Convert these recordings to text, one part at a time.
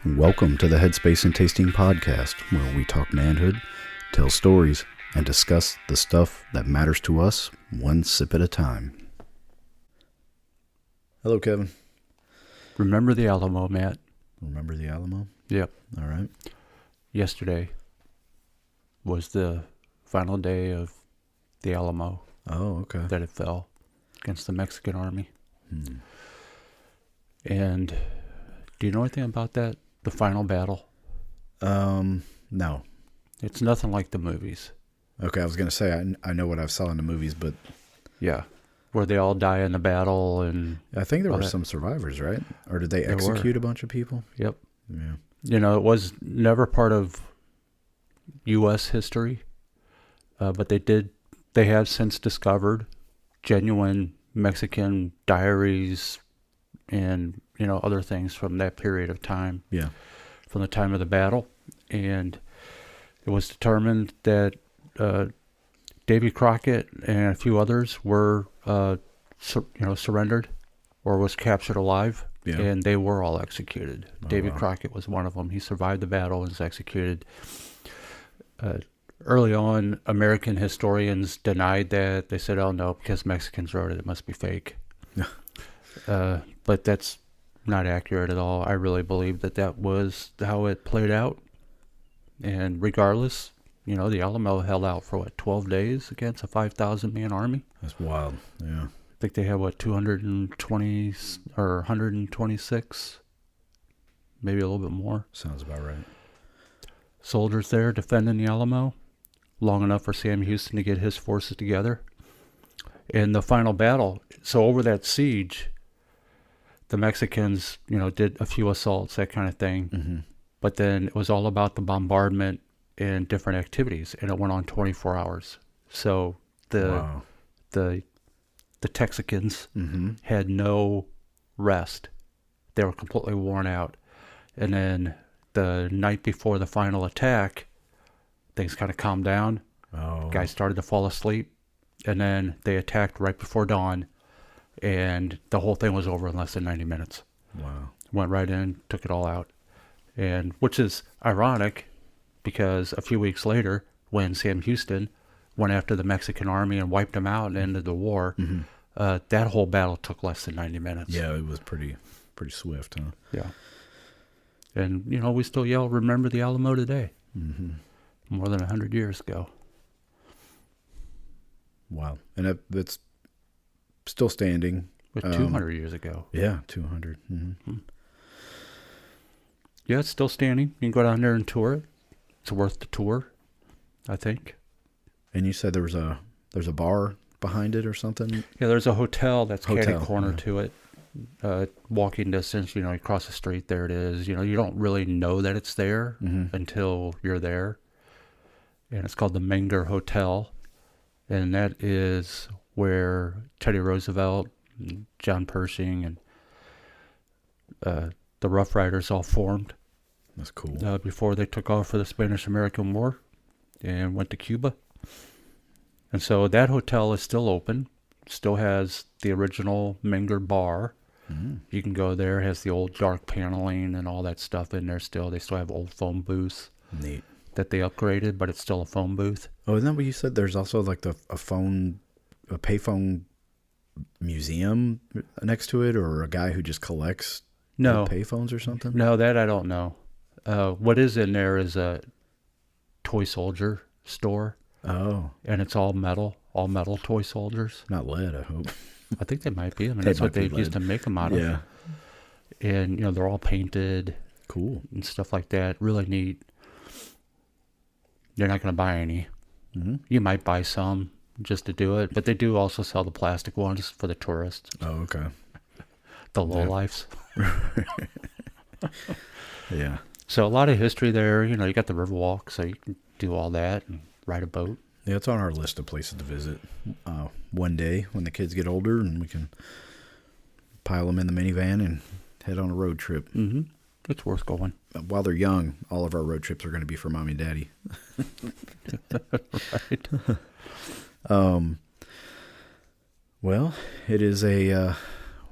Welcome to the Headspace and Tasting Podcast, where we talk manhood, tell stories, and discuss the stuff that matters to us one sip at a time. Hello, Kevin. Remember the Alamo, Matt? Remember the Alamo? Yep. All right. Yesterday was the final day of the Alamo. Oh, okay. That it fell against the Mexican army. And do you know anything about that? The final battle? No. It's nothing like the movies. Okay, I was going to say, I know what I saw in the movies, but... Yeah. Where they all die in the battle and... I think there were some survivors, right? Or did they execute a bunch of people? Yep. Yeah. You know, it was never part of U.S. history, but they have since discovered genuine Mexican diaries and, you know, other things from that period of time. Yeah. From the time of the battle. And it was determined that Davy Crockett and a few others were, surrendered or was captured alive. Yeah. And they were all executed. Oh, Davy wow. Crockett was one of them. He survived the battle and was executed. Early on, American historians denied that. They said, oh, no, because Mexicans wrote it, it must be fake. But that's not accurate at all. I really believe that was how it played out. And regardless, you know, the Alamo held out for, 12 days against a 5,000-man army? That's wild, yeah. I think they had, 220 or 126, maybe a little bit more. Sounds about right. Soldiers there defending the Alamo, long enough for Sam Houston to get his forces together. And the final battle, so over that siege, the Mexicans, did a few assaults, that kind of thing. Mm-hmm. But then it was all about the bombardment and different activities, and it went on 24 hours. So the Texicans had no rest. They were completely worn out. And then the night before the final attack, things kind of calmed down. Oh. Guys started to fall asleep. And then they attacked right before dawn. And the whole thing was over in less than 90 minutes. Wow. Went right in, took it all out. And which is ironic because a few weeks later, when Sam Houston went after the Mexican army and wiped them out and ended the war, that whole battle took less than 90 minutes. Yeah, it was pretty swift, huh? Yeah. And, we still yell, remember the Alamo today. More than 100 years ago. Wow. And that's still standing. But 200 years ago. Yeah, 200. Yeah, it's still standing. You can go down there and tour it. It's worth the tour, I think. And you said there's a bar behind it or something? Yeah, there's a hotel that's catty corner yeah. to it. Walking distance, you cross the street, there it is. You don't really know that it's there until you're there. And it's called the Menger Hotel. And that is where Teddy Roosevelt, and John Pershing, and the Rough Riders all formed. That's cool. Before they took off for the Spanish-American War and went to Cuba. And so that hotel is still open. Still has the original Menger bar. You can go there. It has the old dark paneling and all that stuff in there still. They still have old phone booths. Neat. That they upgraded, but it's still a phone booth. Oh, isn't that what you said? There's also like a payphone museum next to it, or a guy who just collects payphones or something? No, that I don't know. What is in there is a toy soldier store. Oh. And it's all metal toy soldiers. Not lead, I hope. I think they might be. I mean, that's what they used to make them out of. Yeah. And, they're all painted. Cool. And stuff like that. Really neat. You're not going to buy any. You might buy some just to do it, but they do also sell the plastic ones for the tourists. Oh, okay. The lowlifes. Yeah. So a lot of history there. You got the Riverwalk, so you can do all that and ride a boat. Yeah, it's on our list of places to visit one day when the kids get older, and we can pile them in the minivan and head on a road trip. It's worth going. While they're young, all of our road trips are going to be for mommy and daddy. Right. Well, it is a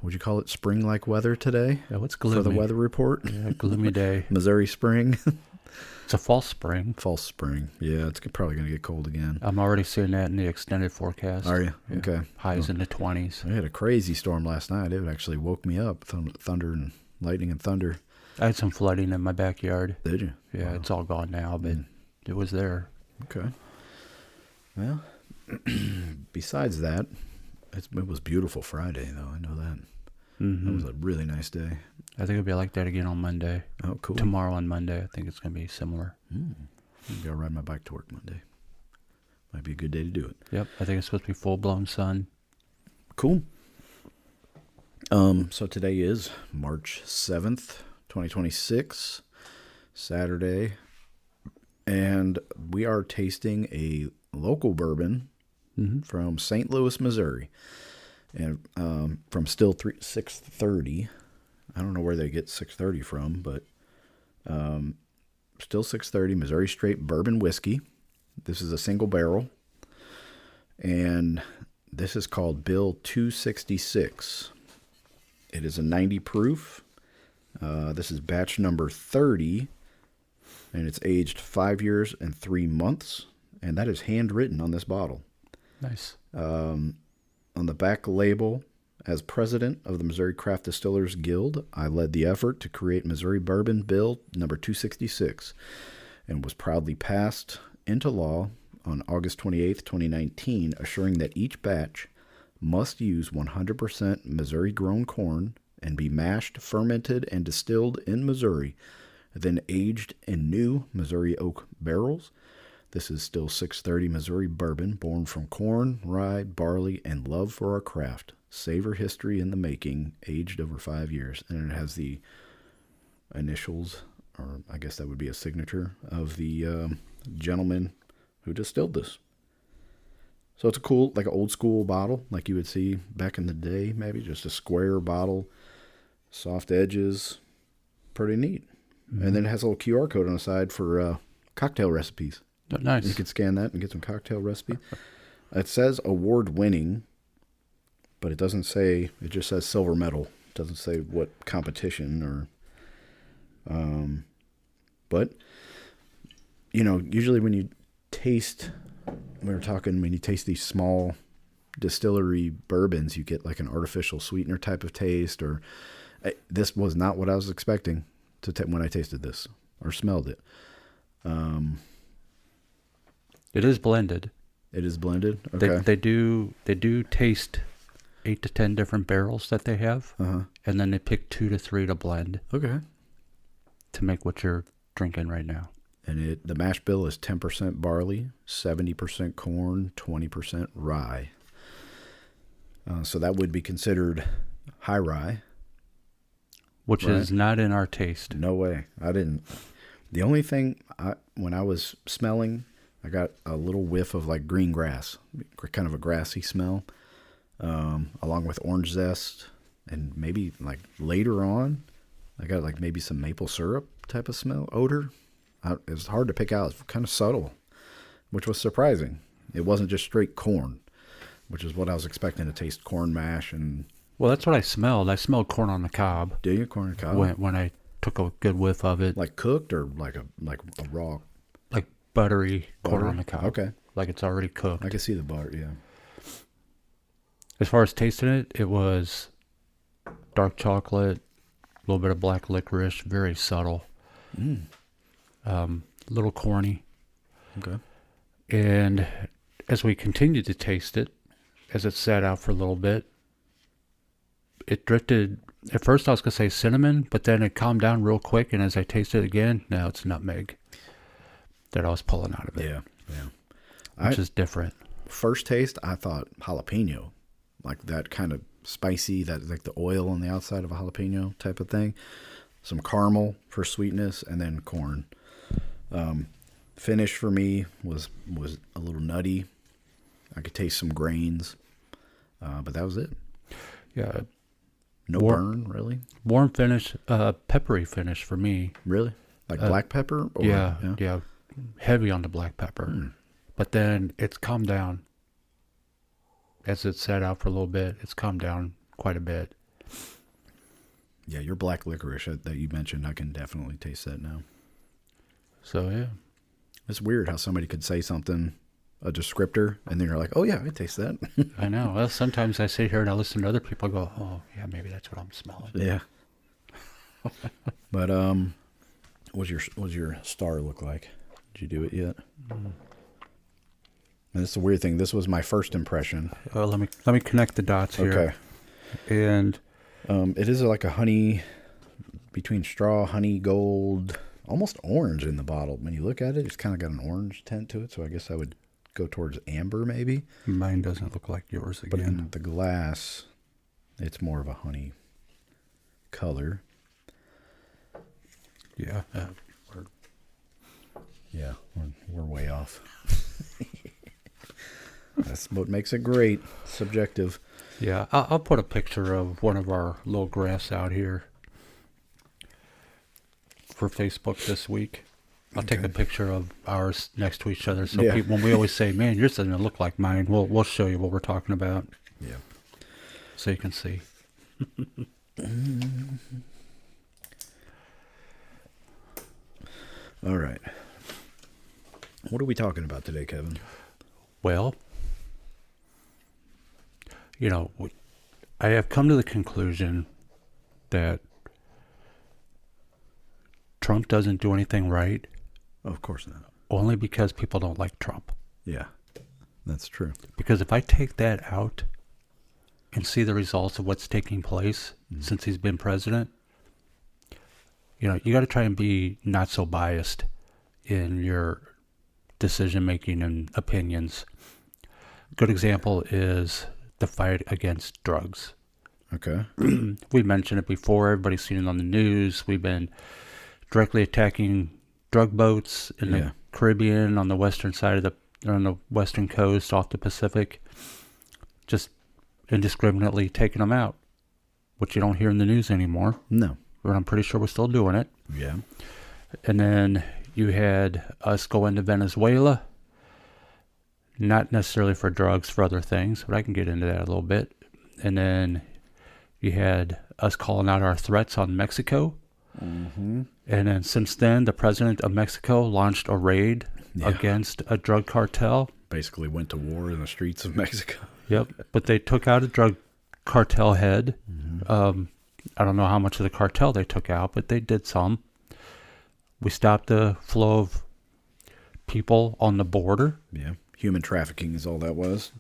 would you call it spring-like weather today? Yeah, what's gloomy? For the weather report? Yeah, gloomy day. Missouri spring. It's a false spring. False spring. Yeah, it's probably going to get cold again. I'm already seeing that in the extended forecast. Are you? Yeah. Okay. Highs in the 20s. I had a crazy storm last night. It actually woke me up. Thunder and lightning and thunder. I had some flooding in my backyard. Did you? Yeah, Wow. It's all gone now, but it was there. Okay. Well, besides that, it was beautiful Friday, though. I know that. Mm-hmm. It was a really nice day. I think it'll be like that again on Monday. Oh, cool. Tomorrow on Monday, I think it's going to be similar. Maybe I'll ride my bike to work Monday. Might be a good day to do it. Yep, I think it's supposed to be full-blown sun. Cool. So today is March 7th, 2026, Saturday, and we are tasting a local bourbon from St. Louis, Missouri, and from Still 630. I don't know where they get 630 from, but Still 630 Missouri Straight Bourbon Whiskey. This is a single barrel, and this is called Bill 266. It is a 90 proof. This is batch number 30, and it's aged 5 years and 3 months, and that is handwritten on this bottle. Nice. On the back label, as president of the Missouri Craft Distillers Guild, I led the effort to create Missouri Bourbon Bill number 266, and was proudly passed into law on August 28th, 2019, assuring that each batch must use 100% Missouri-grown corn and be mashed, fermented, and distilled in Missouri, then aged in new Missouri oak barrels. This is Still 630 Missouri Bourbon, born from corn, rye, barley, and love for our craft. Savor history in the making, aged over 5 years. And it has the initials, or I guess that would be a signature, of the gentleman who distilled this. So it's a cool, like an old school bottle, like you would see back in the day, maybe just a square bottle, soft edges, pretty neat. And then it has a little QR code on the side for cocktail recipes. Oh, nice. You could scan that and get some cocktail recipes. It says award-winning, but it doesn't say, it just says silver medal. It doesn't say what competition or, but, you know, usually when you taste, when you taste these small distillery bourbons, you get like an artificial sweetener type of taste, or this was not what I was expecting when I tasted this or smelled it. It is blended. It is blended. Okay. They do taste 8 to 10 different barrels that they have, and then they pick 2 to 3 to blend. Okay. To make what you're drinking right now. And the mash bill is 10% barley, 70% corn, 20% rye. So that would be considered high rye. Which is not in our taste. No way. I didn't. The only thing, when I was smelling, I got a little whiff of like green grass, kind of a grassy smell, along with orange zest. And maybe like later on, I got like maybe some maple syrup type of smell, odor. It was hard to pick out. It's kind of subtle, which was surprising. It wasn't just straight corn, which is what I was expecting to taste, corn mash. And well, that's what I smelled. I smelled corn on the cob. Did you? Corn on the cob? When I took a good whiff of it. Like cooked or like a raw? Like buttery corn on the cob. Okay. Like it's already cooked. I can see the butter, yeah. As far as tasting it, it was dark chocolate, a little bit of black licorice, very subtle. A little corny. Okay. And as we continued to taste it, as it sat out for a little bit, it drifted. At first I was going to say cinnamon, but then it calmed down real quick, and as I tasted it again, now it's nutmeg that I was pulling out of it. Yeah. Which is different. First taste, I thought jalapeno. Like that kind of spicy, that like the oil on the outside of a jalapeno type of thing. Some caramel for sweetness, and then corn. Finish for me was a little nutty. I could taste some grains, but that was it. Yeah. No burn, really? Warm finish, peppery finish for me. Really? Like black pepper? Or, yeah. Heavy on the black pepper. But then it's calmed down. As it sat out for a little bit, it's calmed down quite a bit. Yeah, your black licorice that you mentioned, I can definitely taste that now. So, yeah. It's weird how somebody could say something, a descriptor, and then you're like, oh, yeah, I taste that. I know. Well, sometimes I sit here and I listen to other people go, oh, yeah, maybe that's what I'm smelling. Yeah. But, what's your star look like? Did you do it yet? And that's the weird thing. This was my first impression. Let me connect the dots here. Okay. And it is like a honey, between straw, honey, gold, almost orange in the bottle. When you look at it, it's kind of got an orange tint to it. So I guess I would go towards amber maybe. mine doesn't look like yours But again. in the glass, it's more of a honey color. Yeah. Yeah, we're way off. That's what makes it great. Subjective. Yeah, I'll put a picture of one of our little grass out here for Facebook this week. I'll take a picture of ours next to each other. So Yeah. people, when we always say, man, yours doesn't look like mine, we'll show you what we're talking about. Yeah. So you can see. All right. What are we talking about today, Kevin? Well, I have come to the conclusion that Trump doesn't do anything right Of course not. only because people don't like Trump. Yeah, that's true. Because if I take that out and see the results of what's taking place since he's been president, you got to try and be not so biased in your decision making and opinions. Good example is the fight against drugs. Okay. We mentioned it before. Everybody's seen it on the news. We've been directly attacking drug boats in the Caribbean, on the western side of on the western coast, off the Pacific, just indiscriminately taking them out, which you don't hear in the news anymore. No. But I'm pretty sure we're still doing it. Yeah. And then you had us go into Venezuela, not necessarily for drugs, for other things, but I can get into that a little bit. And then you had us calling out our threats on Mexico. Mm-hmm. And then since then, the president of Mexico launched a raid against a drug cartel. Basically went to war in the streets of Mexico. Yep. But they took out a drug cartel head. Mm-hmm. I don't know how much of the cartel they took out, but they did some. We stopped the flow of people on the border. Yeah. Human trafficking is all that was.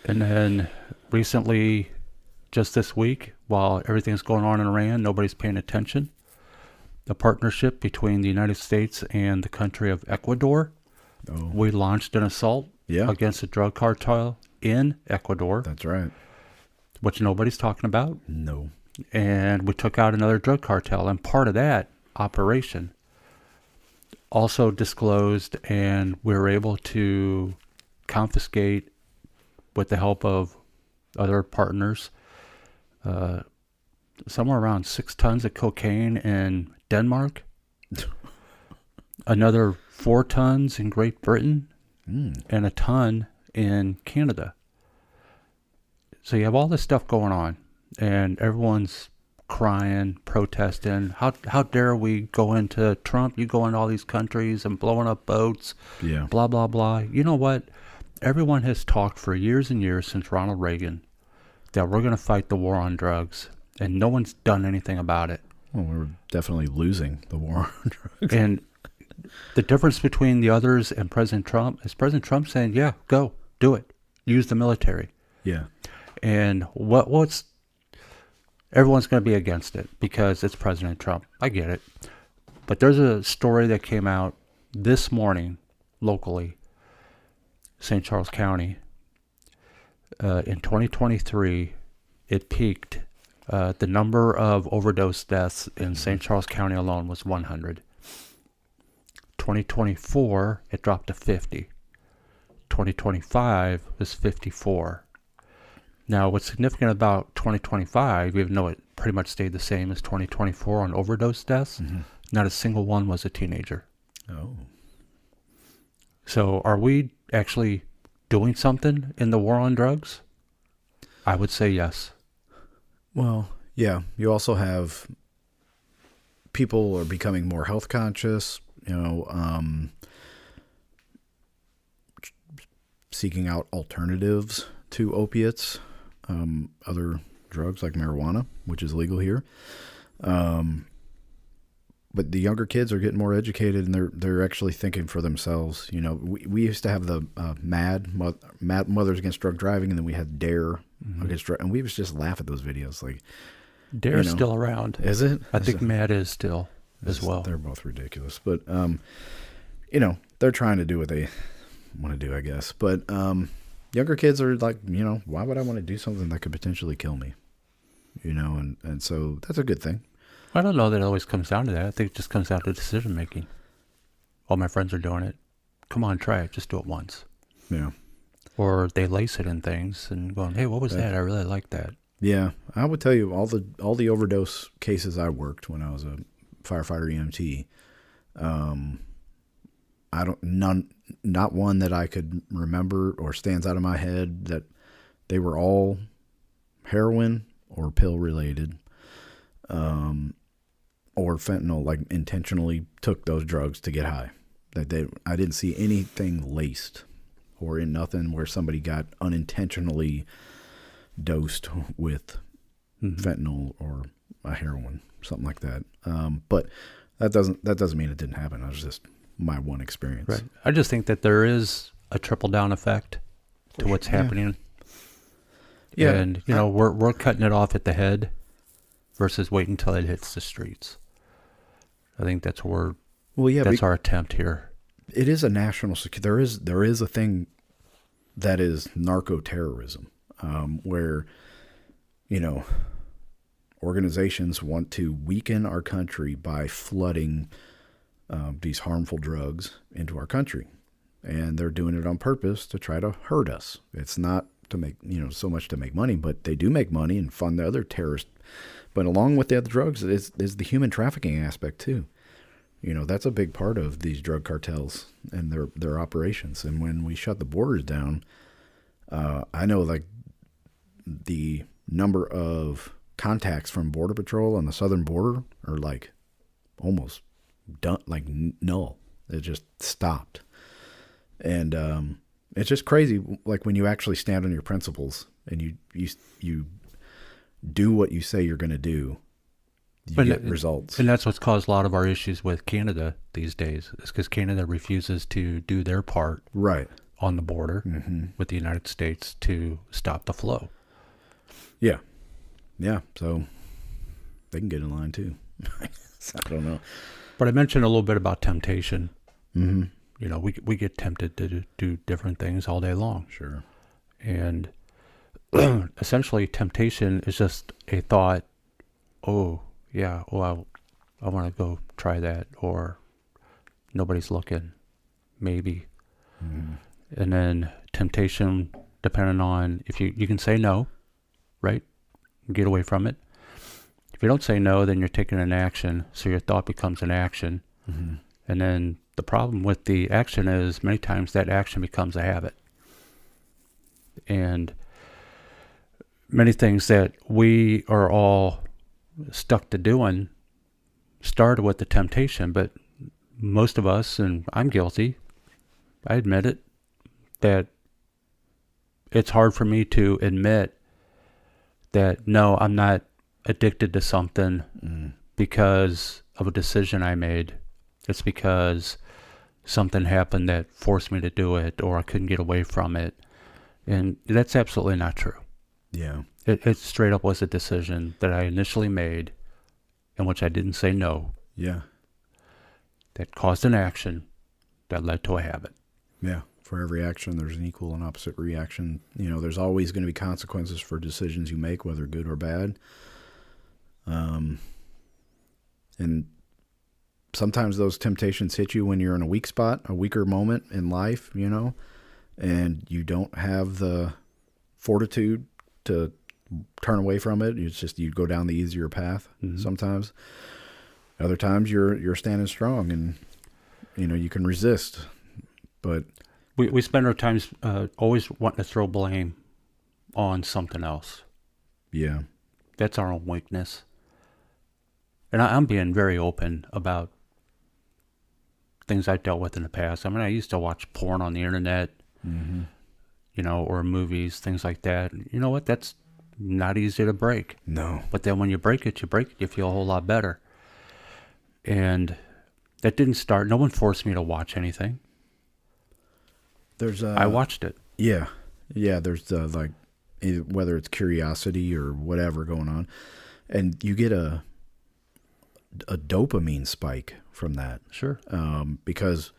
And then recently, just this week, while everything's going on in Iran, nobody's paying attention. The partnership between the United States and the country of Ecuador. Oh. We launched an assault against a drug cartel in Ecuador. That's right. Which nobody's talking about. No. And we took out another drug cartel. And part of that operation also disclosed, and we were able to confiscate, with the help of other partners, somewhere around 6 tons of cocaine in Denmark, another 4 tons in Great Britain, and a ton in Canada. So you have all this stuff going on, and everyone's crying, protesting. How dare we go into Trump? You go into all these countries and blowing up boats, blah, blah, blah. You know what? Everyone has talked for years and years since Ronald Reagan that we're going to fight the war on drugs, and no one's done anything about it. Well, we're definitely losing the war on drugs. And the difference between the others and President Trump is President Trump saying, yeah, go, do it. Use the military. Yeah. And what's everyone's going to be against it because it's President Trump. I get it. But there's a story that came out this morning locally, St. Charles County. In 2023, it peaked. The number of overdose deaths in St. Charles County alone was 100. 2024, it dropped to 50. 2025 was 54. Now, what's significant about 2025, even though it pretty much stayed the same as 2024 on overdose deaths, not a single one was a teenager. Oh. So are we actually doing something in the war on drugs? I would say yes. Well, yeah. You also have people are becoming more health conscious, seeking out alternatives to opiates, other drugs like marijuana, which is legal here. But the younger kids are getting more educated, and they're actually thinking for themselves. We used to have the MAD, Mothers Against Drug Driving, and then we had DARE against drug, and we was just laugh at those videos. Like, DARE is still around. Is it? I think MAD is still as well. They're both ridiculous, but they're trying to do what they want to do, I guess. But younger kids are like, why would I want to do something that could potentially kill me? And so that's a good thing. I don't know that it always comes down to that. I think it just comes down to decision making. All my friends are doing it. Come on, try it. Just do it once. Yeah. Or they lace it in things and going, hey, what was that? I really like that. Yeah. I would tell you all the overdose cases I worked when I was a firefighter EMT. Not one that I could remember or stands out of my head, that they were all heroin or pill related. Or fentanyl, like intentionally took those drugs to get high. I didn't see anything laced or in nothing where somebody got unintentionally dosed with fentanyl or a heroin, something like that. But that doesn't mean it didn't happen. That was just my one experience. Right. I just think that there is a trickle down effect to what's happening. Yeah. And we're cutting it off at the head versus waiting until it hits the streets. I think that's where that's our attempt here. It is a national security. There is a thing that is narco-terrorism, where organizations want to weaken our country by flooding these harmful drugs into our country, and they're doing it on purpose to try to hurt us. It's not to make so much to make money, but they do make money and fund the other terrorists. But along with the other drugs is the human trafficking aspect too. That's a big part of these drug cartels and their operations. And when we shut the borders down, I know like the number of contacts from Border Patrol on the southern border are like almost done, like null. It just stopped. And it's just crazy, like when you actually stand on your principles and you do what you say you're going to do, you get results. And that's what's caused a lot of our issues with Canada these days, is because Canada refuses to do their part on the border with the United States to stop the flow. Yeah. Yeah. So they can get in line too. I don't know. But I mentioned a little bit about temptation. Mm-hmm. We get tempted to do different things all day long. Sure. And essentially temptation is just a thought, I want to go try that, or nobody's looking, maybe. And then temptation, depending on if you can say no, right? Get away from it. If you don't say no, then you're taking an action, so your thought becomes an action. And then the problem with the action is many times that action becomes a habit. And many things that we are all stuck to doing started with the temptation, but most of us, and I'm guilty, I admit it, that it's hard for me to admit that, no, I'm not addicted to something because of a decision I made. It's because something happened that forced me to do it, or I couldn't get away from it. And that's absolutely not true. Yeah. It straight up was a decision that I initially made in which I didn't say no. Yeah. That caused an action that led to a habit. Yeah. For every action, there's an equal and opposite reaction. There's always going to be consequences for decisions you make, whether good or bad. And sometimes those temptations hit you when you're in a weak spot, a weaker moment in life, and you don't have the fortitude to turn away from it. It's just you go down the easier path sometimes. Other times you're standing strong and you can resist. But we spend our times always wanting to throw blame on something else. Yeah. That's our own weakness. and I'm being very open about things I've dealt with in the past. I mean, I used to watch porn on the internet, or movies, things like that. You know what? That's not easy to break. No. But then when you break it, you feel a whole lot better. And that didn't start. No one forced me to watch anything. I watched it. Yeah. Yeah, there's whether it's curiosity or whatever going on. And you get a dopamine spike from that. Sure. Because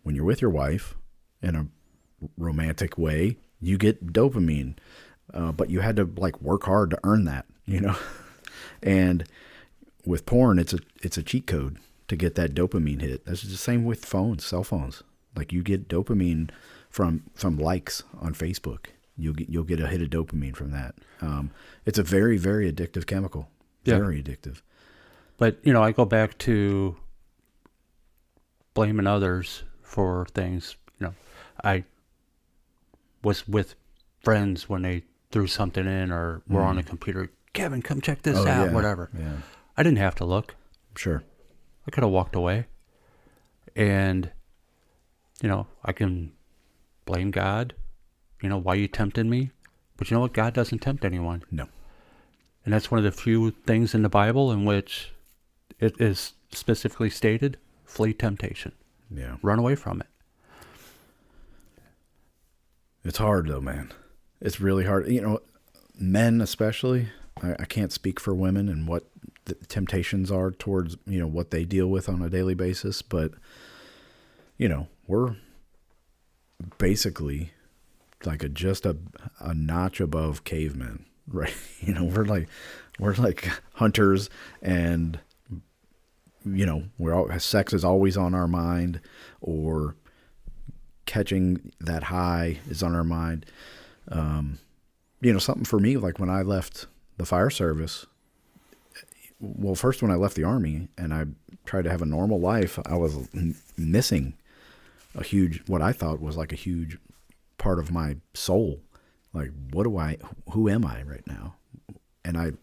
when you're with your wife in a romantic way, you get dopamine. But you had to work hard to earn that, And with porn, it's a cheat code to get that dopamine hit. That's the same with cell phones. You get dopamine from likes on Facebook. You'll get a hit of dopamine from that. It's a very, very addictive chemical. Yeah. Very addictive. But, I go back to blaming others for things. I was with friends when they threw something in or were on the computer. Kevin, come check this out, whatever. Yeah. I didn't have to look. Sure. I could have walked away. And, I can blame God, why you tempted me. But you know what? God doesn't tempt anyone. No. And that's one of the few things in the Bible in which it is specifically stated, flee temptation. Yeah. Run away from it. It's hard though, man. It's really hard. Men especially, I can't speak for women and what the temptations are towards, what they deal with on a daily basis. But, we're basically just a notch above cavemen, right? We're like hunters, and, sex is always on our mind, or catching that high is on our mind. Something for me, when I left the fire service, well, first when I left the Army and I tried to have a normal life, I was missing what I thought was a huge part of my soul. Who am I right now? And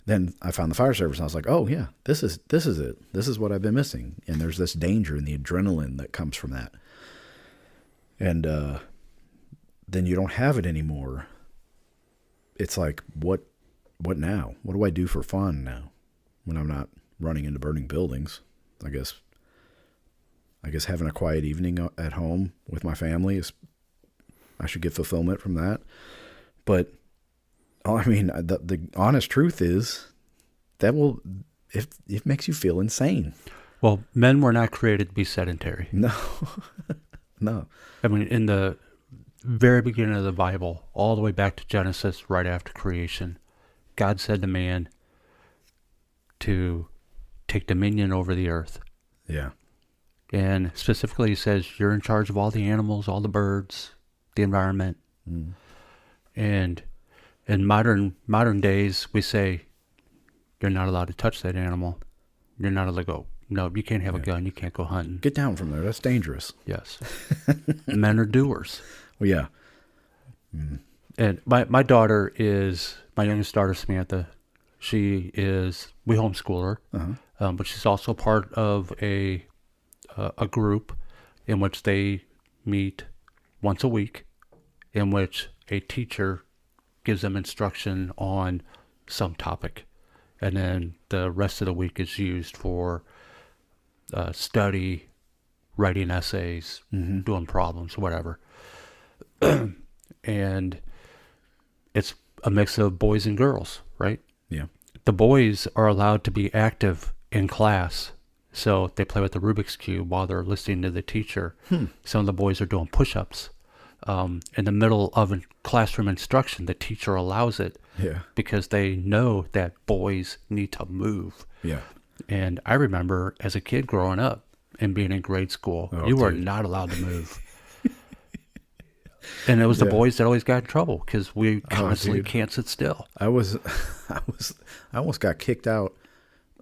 then I found the fire service and I was like, oh yeah, this is it. This is what I've been missing. And there's this danger and the adrenaline that comes from that. And, then you don't have it anymore. It's what now? What do I do for fun now when I'm not running into burning buildings? I guess having a quiet evening at home with my family I should get fulfillment from that. But the honest truth is it makes you feel insane. Well, men were not created to be sedentary. No. No. I mean, in the very beginning of the Bible, all the way back to Genesis, right after creation, God said to man to take dominion over the earth. Yeah. And specifically he says, you're in charge of all the animals, all the birds, the environment. Mm. And in modern days, we say, you're not allowed to touch that animal. You're not allowed to go. No, you can't have a gun. You can't go hunting. Get down from there. That's dangerous. Yes. Men are doers. Well, yeah. Mm. And my daughter is, my youngest daughter, Samantha, we homeschool her, but she's also part of a group in which they meet once a week, in which a teacher gives them instruction on some topic. And then the rest of the week is used for study, writing essays, doing problems, whatever. And it's a mix of boys and girls, right? Yeah. The boys are allowed to be active in class. So they play with the Rubik's Cube while they're listening to the teacher. Some of the boys are doing push-ups. In the middle of a classroom instruction, the teacher allows it because they know that boys need to move. Yeah. And I remember as a kid growing up and being in grade school, you were not allowed to move. And it was the boys that always got in trouble because we constantly can't sit still. I almost got kicked out.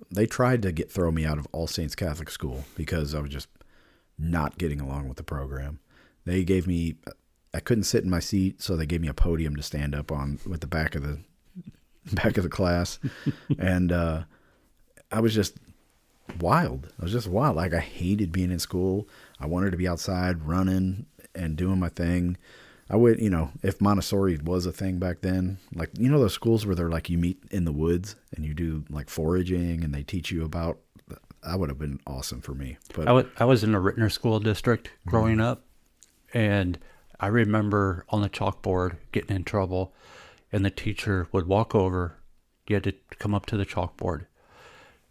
They tried to throw me out of All Saints Catholic School because I was just not getting along with the program. They gave me, I couldn't sit in my seat, so they gave me a podium to stand up on with the back of back of the class. And I was just wild. I was just wild. Like, I hated being in school. I wanted to be outside running and doing my thing. I would, if Montessori was a thing back then, like, those schools where they're like, you meet in the woods and you do like foraging and they teach you about, that would have been awesome for me. But I was in the Rittner School District growing up, and I remember on the chalkboard getting in trouble, and the teacher would walk over. You had to come up to the chalkboard.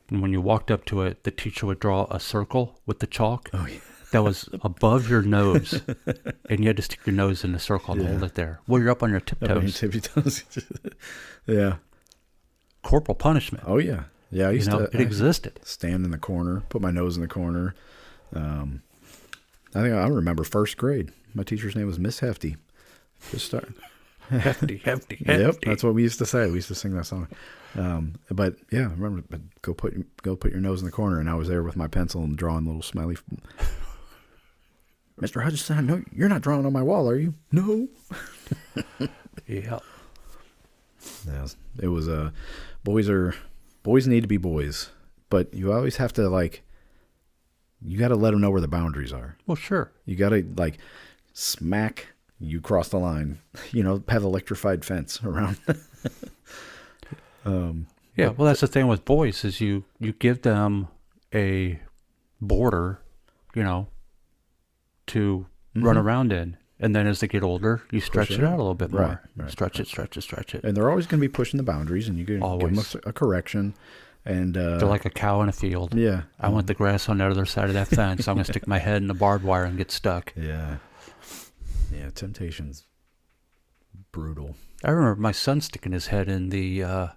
And when you walked up to it, the teacher would draw a circle with the chalk. Oh, yeah. That was above your nose, and you had to stick your nose in the circle and hold it there. Well, you're up on your tiptoes. Yeah. Corporal punishment. Oh, yeah. Yeah, I used to. It existed. Stand in the corner, put my nose in the corner. I remember first grade. My teacher's name was Miss Hefty. Just start. Hefty. Yep, that's what we used to say. We used to sing that song. But yeah, I remember, go put your nose in the corner, and I was there with my pencil and drawing little smiley. Mr. Hutchinson, I know you're not drawing on my wall, are you? No. Yeah. Yeah, it was boys need to be boys, but you always have to you got to let them know where the boundaries are. Well, sure. You got to smack. You cross the line. Have electrified fence around. Yeah, well, that's the thing with boys is you give them a border, to run around in. And then as they get older, you stretch it out a little bit more. Right. Stretch it. And they're always going to be pushing the boundaries, and you can give them a correction. And they're like a cow in a field. Yeah. I want the grass on the other side of that fence. I'm going to stick my head in the barbed wire and get stuck. Yeah. Yeah, temptation's brutal. I remember my son sticking his head in the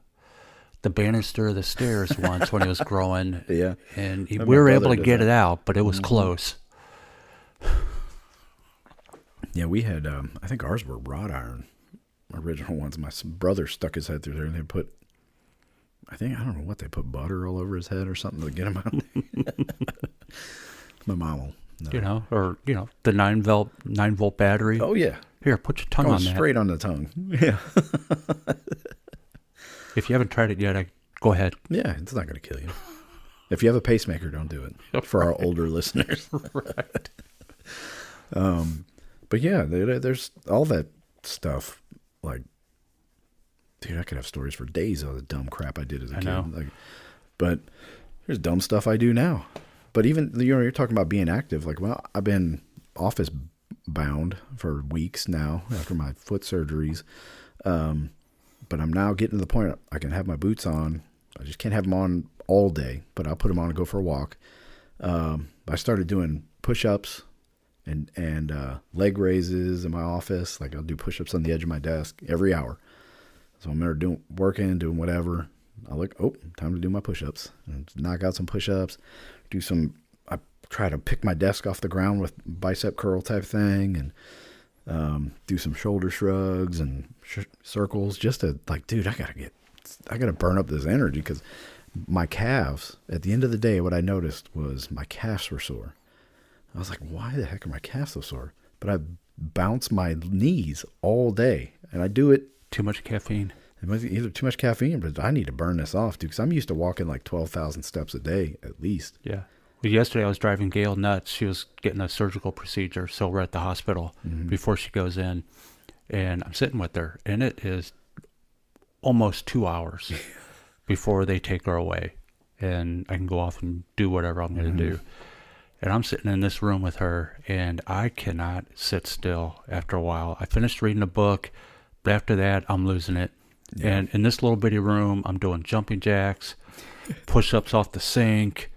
banister of the stairs once when he was growing. Yeah. And we were able to get it out, but it was close. Yeah, we had, I think ours were wrought iron, original ones. My brother stuck his head through there, and they put, I don't know what, they put butter all over his head or something to get him out. My mom will know. Or the 9-volt battery. Oh, yeah. Here, put your tongue on that. Straight on the tongue. Yeah. If you haven't tried it yet, go ahead. Yeah, it's not going to kill you. If you have a pacemaker, don't do it. For our older listeners. Right. But yeah, there's all that stuff. Like, dude, I could have stories for days of the dumb crap I did as a kid. Know. But there's dumb stuff I do now. But even, you're talking about being active. Like, well, I've been office bound for weeks now after my foot surgeries. But I'm now getting to the point I can have my boots on. I just can't have them on all day, but I'll put them on and go for a walk. I started doing push-ups and leg raises in my office. Like, I'll do push-ups on the edge of my desk every hour. So I'm there doing whatever. I look, time to do my push-ups. And knock out some push-ups. I try to pick my desk off the ground with bicep curl type thing, and do some shoulder shrugs and circles just to, dude, I gotta burn up this energy, because my calves, at the end of the day, what I noticed was my calves were sore. I was like, why the heck are my calves so sore? But I bounce my knees all day, and I do it. Too much caffeine. It must be either too much caffeine, but I need to burn this off, dude, because I'm used to walking 12,000 steps a day at least. Yeah. Well, yesterday I was driving Gail nuts. She was getting a surgical procedure, so we're at the hospital before she goes in, and I'm sitting with her, and it is almost 2 hours before they take her away, and I can go off and do whatever I'm going to do. And I'm sitting in this room with her, and I cannot sit still after a while. I finished reading a book, but after that, I'm losing it. Yeah. And in this little bitty room, I'm doing jumping jacks, push-ups off the sink,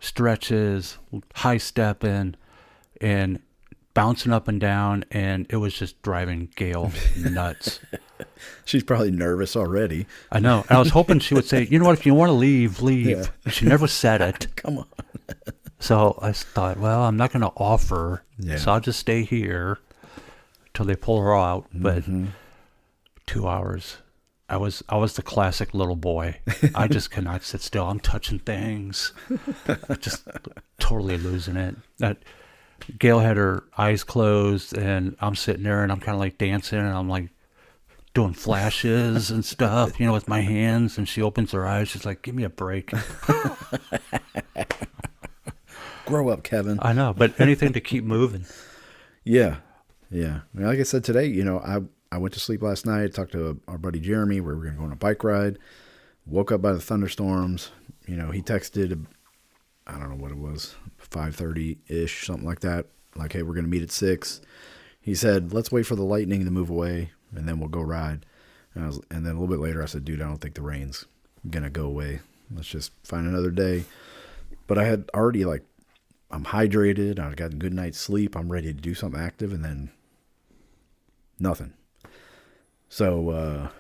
stretches, high stepping, and bouncing up and down, and it was just driving Gail nuts. She's probably nervous already. I know. I was hoping she would say, you know what, if you want to leave, leave. Yeah. She never said it. Come on. So I thought, well, I'm not going to offer, so I'll just stay here till they pull her out. But 2 hours, I was the classic little boy. I just cannot sit still. I'm touching things, just totally losing it. Gail had her eyes closed, and I'm sitting there, and I'm kind of dancing, and I'm doing flashes and stuff, with my hands, and she opens her eyes. She's like, give me a break. Grow up, Kevin. I know, but anything to keep moving. Yeah. Yeah. I mean, like I said today, I went to sleep last night, talked to our buddy Jeremy, where we're going to go on a bike ride. Woke up by the thunderstorms. He texted, I don't know what it was, 5:30-ish, something like that. Like, hey, we're going to meet at 6. He said, let's wait for the lightning to move away, and then we'll go ride. And then a little bit later, I said, dude, I don't think the rain's going to go away. Let's just find another day. But I had already, I'm hydrated. I got a good night's sleep. I'm ready to do something active, and then nothing. So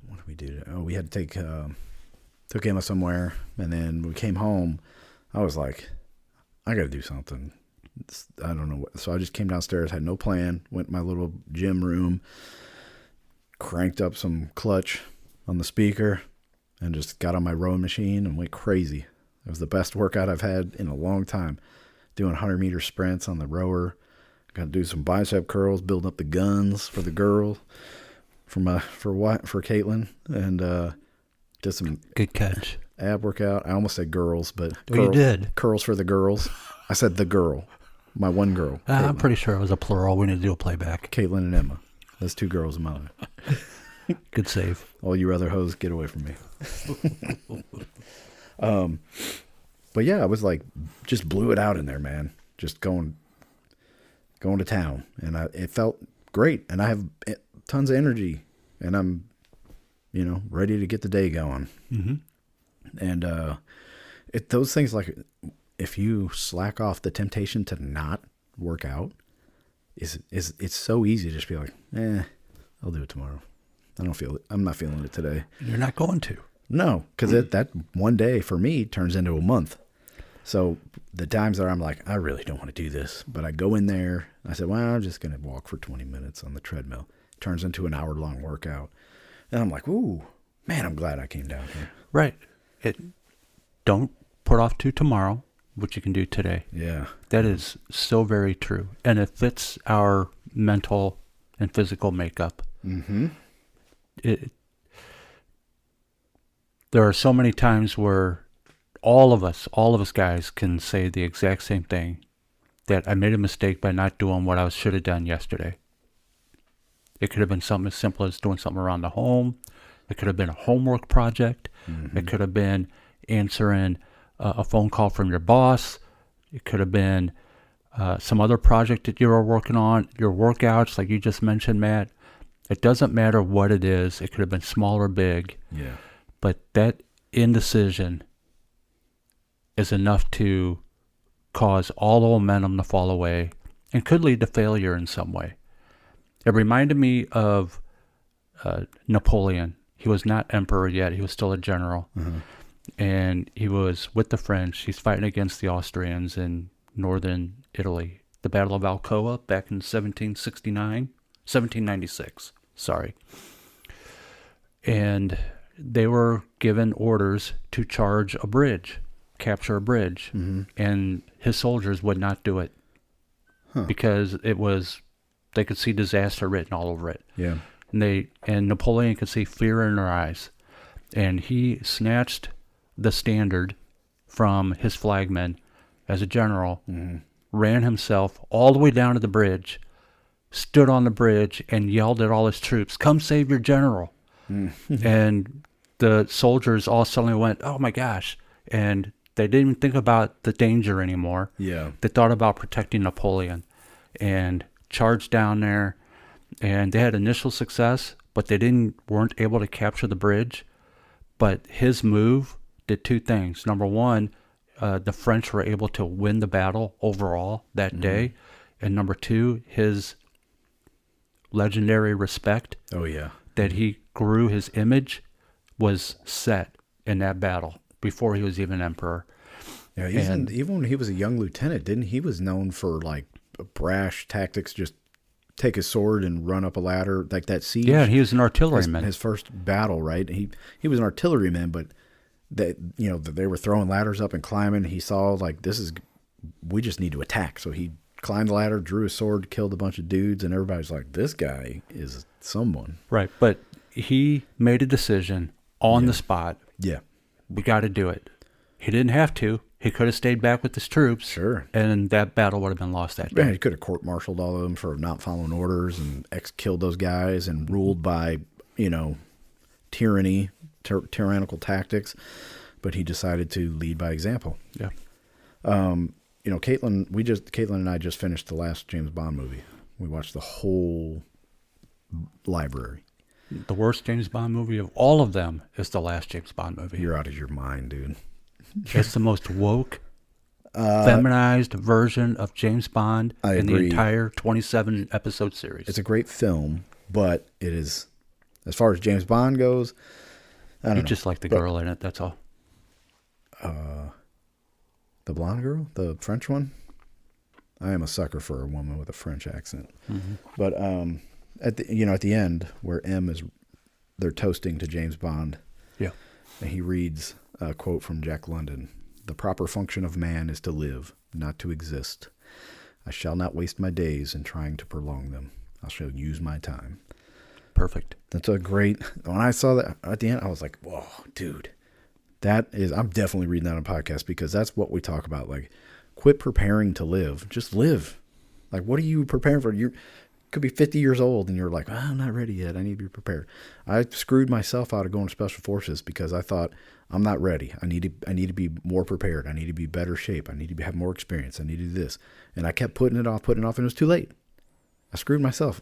what did we do? Oh, we had to took Emma somewhere, and then we came home. I was like, I got to do something. I don't know what. So I just came downstairs, had no plan, went in my little gym room, cranked up some clutch on the speaker, and just got on my rowing machine and went crazy. It was the best workout I've had in a long time. Doing 100-meter sprints on the rower. Got to do some bicep curls, building up the guns for the girl, for Caitlin, and did some good catch ab workout. I almost said girls, but you did curls for the girls. I said the girl, my one girl. I'm pretty sure it was a plural. We need to do a playback. Caitlin and Emma. That's 2 girls in my life. Good save. All you other hoes, get away from me. But yeah, I was like, just blew it out in there, man. Just going to town, and it felt great, and I have tons of energy, and I'm, ready to get the day going. Mm-hmm. And those things, like, if you slack off, the temptation to not work out it's so easy to just be like, I'll do it tomorrow. I don't feel it. I'm not feeling it today. You're not going to. No, because that one day for me turns into a month. So the times that I'm like, I really don't want to do this, but I go in there. I said, well, I'm just going to walk for 20 minutes on the treadmill. It turns into an hour-long workout. And I'm like, ooh, man, I'm glad I came down here. Right. Don't put off to tomorrow what you can do today. Yeah. That is so very true. And it fits our mental and physical makeup. Mm-hmm. There are so many times where all of us guys can say the exact same thing, that I made a mistake by not doing what I should have done yesterday. It could have been something as simple as doing something around the home. It could have been a homework project. Mm-hmm. It could have been answering a phone call from your boss. It could have been some other project that you were working on, your workouts, like you just mentioned, Matt. It doesn't matter what it is. It could have been small or big. Yeah. But that indecision is enough to cause all the momentum to fall away and could lead to failure in some way. It reminded me of Napoleon. He was not emperor yet. He was still a general. Mm-hmm. And he was with the French. He's fighting against the Austrians in northern Italy. The Battle of Alcoa back in 1796. Sorry. And they were given orders to charge a bridge, capture a bridge. Mm-hmm. And his soldiers would not do it because they could see disaster written all over it. Yeah. And Napoleon could see fear in their eyes. And he snatched the standard from his flagman as a general, mm-hmm. ran himself all the way down to the bridge, stood on the bridge, and yelled at all his troops, "Come save your general." Mm-hmm. And the soldiers all suddenly went, "Oh my gosh." And they didn't even think about the danger anymore. Yeah. They thought about protecting Napoleon and charged down there. And they had initial success, but they weren't able to capture the bridge. But his move did 2 things. Number one, the French were able to win the battle overall that day. And number 2, his legendary respect. Oh, yeah. That he grew his image was set in that battle before he was even emperor. Yeah, even when he was a young lieutenant, he was known for like brash tactics, just take his sword and run up a ladder, like that siege. Yeah, he was an artilleryman. His first battle, right? He was an artilleryman, but they were throwing ladders up and climbing. He saw like we just need to attack. So he climbed the ladder, drew his sword, killed a bunch of dudes, and everybody's like, this guy is someone. Right, but he made a decision on the spot. Yeah. We got to do it. He didn't have to. He could have stayed back with his troops. Sure. And that battle would have been lost that day. Man, he could have court-martialed all of them for not following orders and killed those guys and ruled by, tyranny, tyrannical tactics. But he decided to lead by example. Yeah. Caitlin and I just finished the last James Bond movie. We watched the whole library. The worst James Bond movie of all of them is the last James Bond movie. You're out of your mind, dude. It's the most woke, feminized version of James Bond in the entire 27-episode series. It's a great film, but it is, as far as James Bond goes, I don't know. You just like the girl in it, that's all. The blonde girl? The French one? I am a sucker for a woman with a French accent. Mm-hmm. But at the end, where they're toasting to James Bond. Yeah. And he reads a quote from Jack London. The proper function of man is to live, not to exist. I shall not waste my days in trying to prolong them. I shall use my time. Perfect. That's a great, when I saw that at the end, I was like, whoa, dude. I'm definitely reading that on a podcast because that's what we talk about. Like, quit preparing to live. Just live. Like, what are you preparing for? You could be 50 years old and you're like, I'm not ready yet. I need to be prepared. I screwed myself out of going to special forces because I thought I'm not ready. I need to be more prepared. I need to be better shape. I need to have more experience. I need to do this. And I kept putting it off, and it was too late. I screwed myself.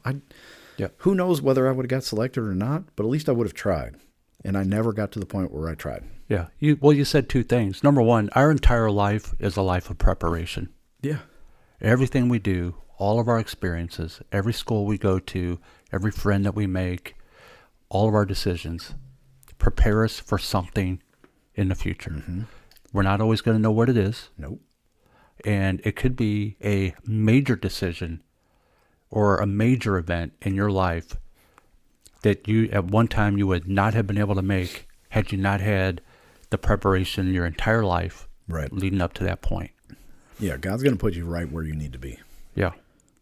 Who knows whether I would have got selected or not, but at least I would have tried. And I never got to the point where I tried. Yeah. You said two things. Number one, our entire life is a life of preparation. Yeah. Everything we do, all of our experiences, every school we go to, every friend that we make, all of our decisions prepare us for something in the future. Mm-hmm. We're not always going to know what it is. Nope. And it could be a major decision or a major event in your life that you at one time you would not have been able to make had you not had the preparation your entire life leading up to that point. Yeah, God's going to put you right where you need to be. Yeah.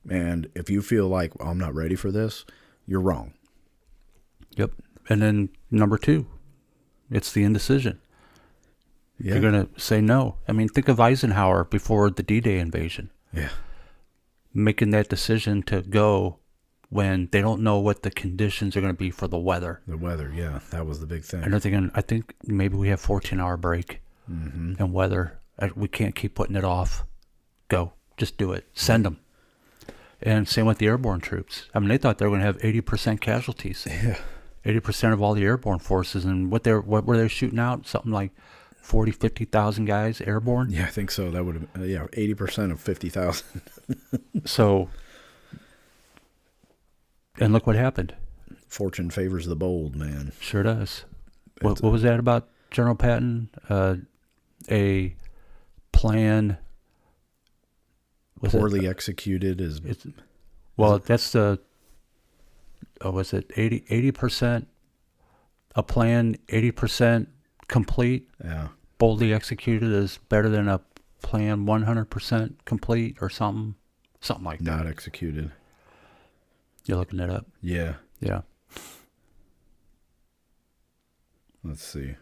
And if you feel like, I'm not ready for this, you're wrong. Yep. And then number two, it's the indecision. Yeah. You're going to say no. I mean, think of Eisenhower before the D-Day invasion. Yeah. Making that decision to go when they don't know what the conditions are going to be for the weather. The weather, yeah. That was the big thing. And they're thinking, I think maybe we have 14-hour break and weather. We can't keep putting it off. Go. Just do it. Send them. And same with the airborne troops. I mean, they thought they were going to have 80% casualties. Yeah. 80% of all the airborne forces. And what were they shooting out? Something like 40, 50,000 guys airborne? Yeah, I think so. That would have, 80% of 50,000. So, and look what happened. Fortune favors the bold, man. Sure does. What was that about General Patton? A plan poorly executed is. That's the. Was it 80%? A plan 80% complete. Yeah. Boldly executed is better than a plan 100% complete or something like that. Not executed. You're looking it up. Yeah. Yeah. Let's see.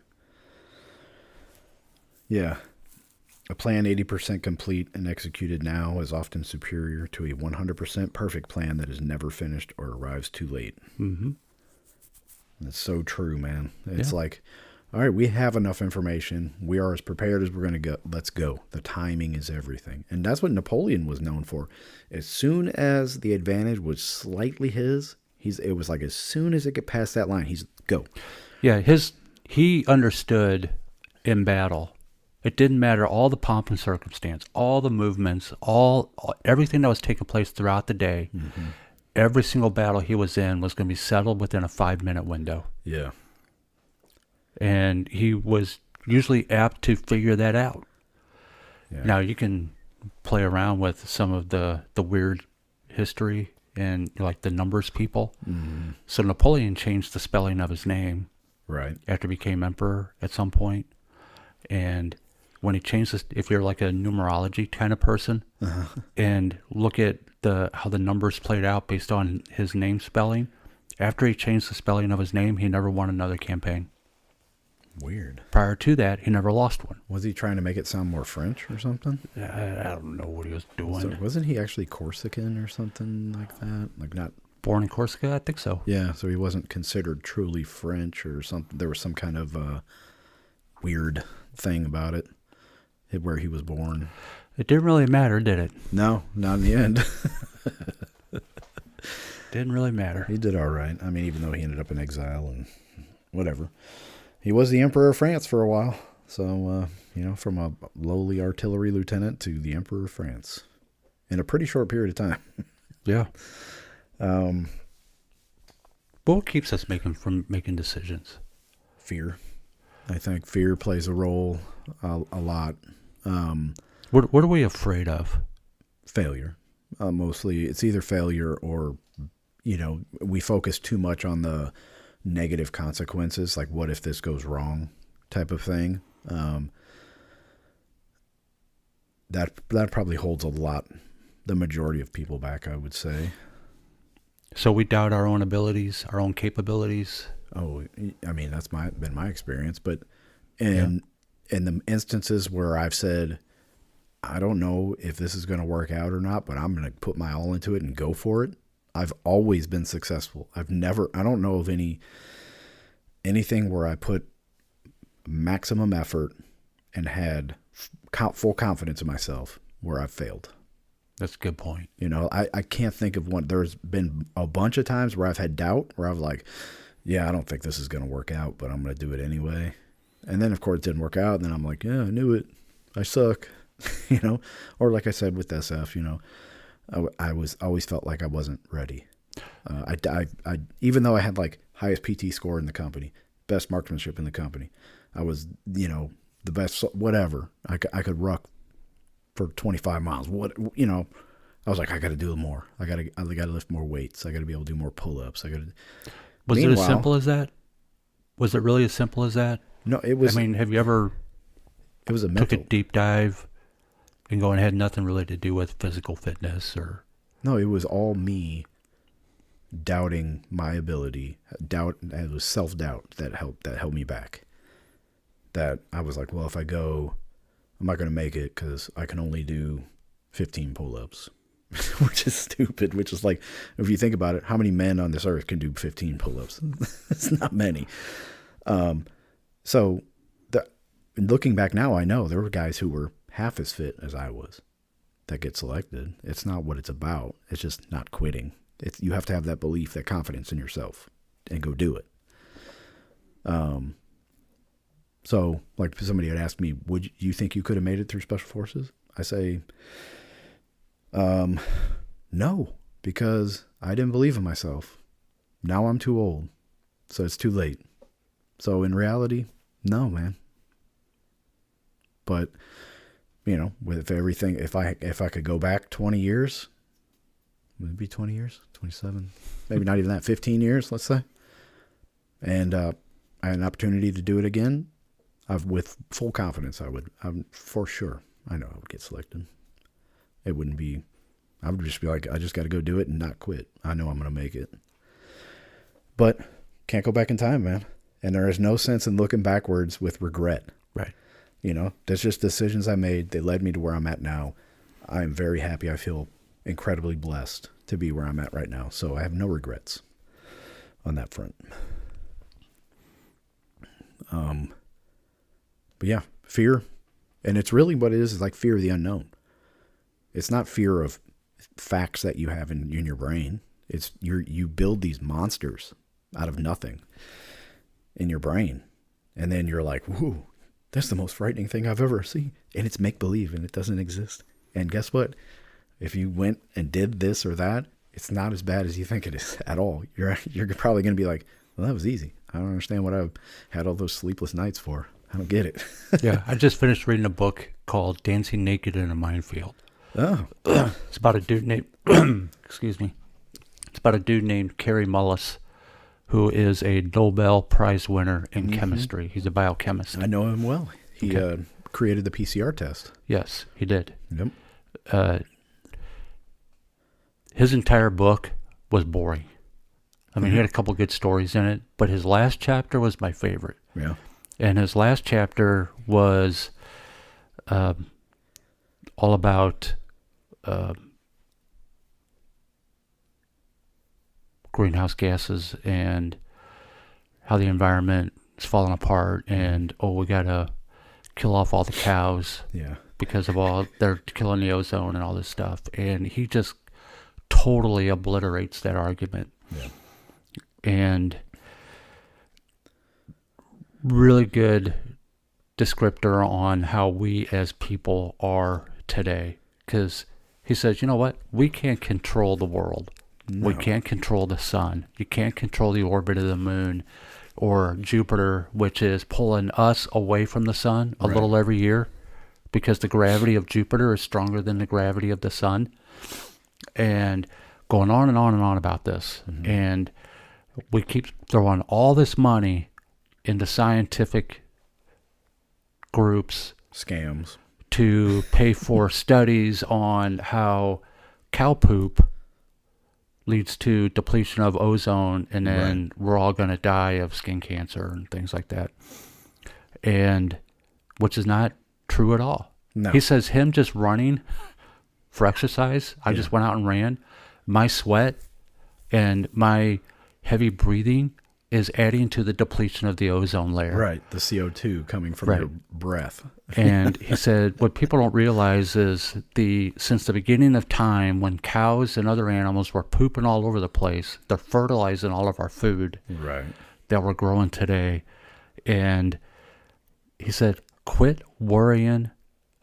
Yeah. A plan 80% complete and executed now is often superior to a 100% perfect plan that is never finished or arrives too late. Mm-hmm. That's so true, man. It's like, all right, we have enough information. We are as prepared as we're going to go. Let's go. The timing is everything. And that's what Napoleon was known for. As soon as the advantage was slightly his, it was like as soon as it could pass that line, he's go. Yeah, he understood in battle. It didn't matter all the pomp and circumstance, all the movements, everything that was taking place throughout the day. Mm-hmm. Every single battle he was in was going to be settled within a 5-minute window. Yeah. And he was usually apt to figure that out. Yeah. Now, you can play around with some of the weird history and like the numbers people. Mm-hmm. So Napoleon changed the spelling of his name after he became emperor at some point. And when he changed this, if you're like a numerology kind of person and look at how the numbers played out based on his name spelling, After he changed the spelling of his name, he never won another campaign. Weird. Prior to that, he never lost one. Was he trying to make it sound more French or something? I don't know what he was doing. So wasn't he actually Corsican or something like that? Like not Born in Corsica? I think so. Yeah, so he wasn't considered truly French or something. There was some kind of weird thing about it where he was born. It didn't really matter, did it? No, not in the end. Didn't really matter. He did all right. I mean, even though he ended up in exile and whatever. He was the Emperor of France for a while. So, from a lowly artillery lieutenant to the Emperor of France in a pretty short period of time. Yeah. But what keeps us from making decisions? Fear. I think fear plays a role a lot. What are we afraid of? Failure. Mostly it's either failure or, we focus too much on the negative consequences, like what if this goes wrong type of thing. That probably holds the majority of people back, I would say. So we doubt our own abilities, our own capabilities. Oh, I mean, that's been my experience. But in the instances where I've said, I don't know if this is going to work out or not, but I'm going to put my all into it and go for it, I've always been successful. I don't know of anything where I put maximum effort and had full confidence in myself where I've failed. That's a good point. I can't think of one. There's been a bunch of times where I've had doubt, where I was like, yeah, I don't think this is going to work out, but I'm going to do it anyway. And then, of course, it didn't work out. And then I'm like, yeah, I knew it. I suck. Or like I said with SF, I always felt like I wasn't ready. I even though I had like highest PT score in the company, best marksmanship in the company, I was, the best, whatever. I could ruck for 25 miles. I was like, I got to do more. I got to lift more weights. I got to be able to do more pull-ups. Was it as simple as that? Was it really as simple as that? No, it was. I mean, have you ever It was a mental. took a deep dive and going had nothing really to do with physical fitness or? No, it was all me doubting my ability. It was self-doubt that held me back. That I was like, well, if I go, I'm not going to make it because I can only do 15 pull-ups, which is stupid. Which is like, if you think about it, how many men on this earth can do 15 pull-ups? It's not many. So looking back now, I know there were guys who were half as fit as I was that get selected. It's not what it's about. It's just not quitting. You have to have that belief, that confidence in yourself, and go do it. So, like somebody had asked me, would you think you could have made it through Special Forces? I say, no, because I didn't believe in myself. Now I'm too old, so it's too late. So in reality, no, man. But with everything, if I could go back 20 years, would it be 20 years? 27? Maybe not even that. 15 years, let's say. And I had an opportunity to do it again. With full confidence, I would for sure. I know I would get selected. It wouldn't be. I would just be like, I just got to go do it and not quit. I know I'm going to make it. But can't go back in time, man. And there is no sense in looking backwards with regret. Right. There's just decisions I made. They led me to where I'm at now. I'm very happy. I feel incredibly blessed to be where I'm at right now. So I have no regrets on that front. But yeah, fear. And it's really what it is like fear of the unknown. It's not fear of facts that you have in your brain. It's you build these monsters out of nothing in your brain. And then you're like, whoo, that's the most frightening thing I've ever seen. And it's make-believe and it doesn't exist. And guess what? If you went and did this or that, it's not as bad as you think it is at all. You're probably going to be like, well, that was easy. I don't understand what I had all those sleepless nights for. I don't get it. Yeah, I just finished reading a book called Dancing Naked in a Minefield. Oh. It's about a dude named, excuse me. It's about a dude named Cary Mullis, who is a Nobel Prize winner in chemistry. He's a biochemist. I know him well. He created the PCR test. Yes, he did. Yep. His entire book was boring. I mean, he had a couple good stories in it, but his last chapter was my favorite. Yeah. And his last chapter was all about greenhouse gases and how the environment is falling apart, and we gotta kill off all the cows Yeah. because of all they're killing the ozone and all this stuff. And he just totally obliterates that argument. Yeah. And really good descriptor on how we as people are today. Because he says, you know what? We can't control the world. No. We can't control the sun. You can't control the orbit of the moon or Jupiter, which is pulling us away from the sun a little every year because the gravity of Jupiter is stronger than the gravity of the sun. And going on and on and on about this. Mm-hmm. And we keep throwing all this money into scientific groups. Scams. To pay for studies on how cow poop leads to depletion of ozone, and then we're all going to die of skin cancer and things like that. And which is not true at all. No. He says him just running for exercise, I just went out and ran, my sweat and my heavy breathing is adding to the depletion of the ozone layer. Right, the CO2 coming from your breath. And he said what people don't realize is since the beginning of time, when cows and other animals were pooping all over the place, they're fertilizing all of our food that we're growing today. And he said, quit worrying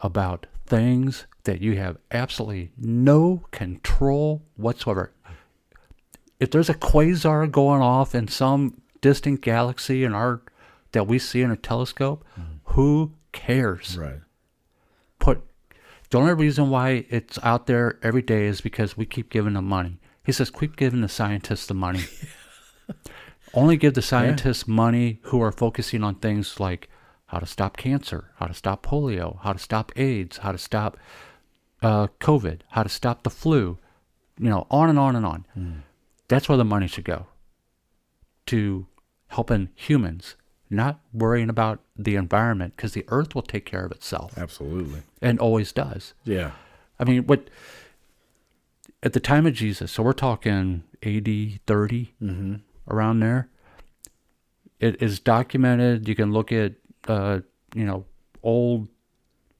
about things that you have absolutely no control whatsoever. If there's a quasar going off in some distant galaxy that we see in a telescope, who cares? Right. The only reason why it's out there every day is because we keep giving them money. He says, keep giving the scientists the money. Only give the scientists money who are focusing on things like how to stop cancer, how to stop polio, how to stop AIDS, how to stop COVID, how to stop the flu, on and on and on. That's where the money should go, to helping humans, not worrying about the environment, because the earth will take care of itself. Absolutely. And always does. Yeah. I mean, at the time of Jesus, so we're talking AD 30, around there, it is documented. You can look at, old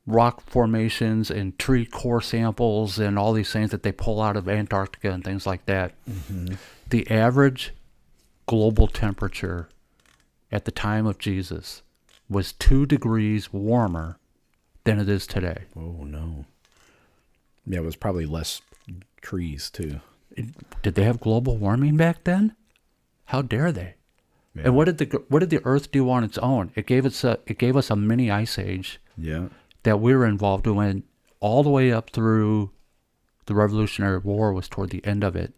rock formations and tree core samples and all these things that they pull out of Antarctica and things like that. Mm-hmm. The average global temperature at the time of Jesus was 2 degrees warmer than it is today. Oh, no. Yeah, it was probably less trees, too. Did they have global warming back then? How dare they? Yeah. And what did the Earth do on its own? It gave us a mini ice age. Yeah. That we were involved in all the way up through the Revolutionary War was toward the end of it.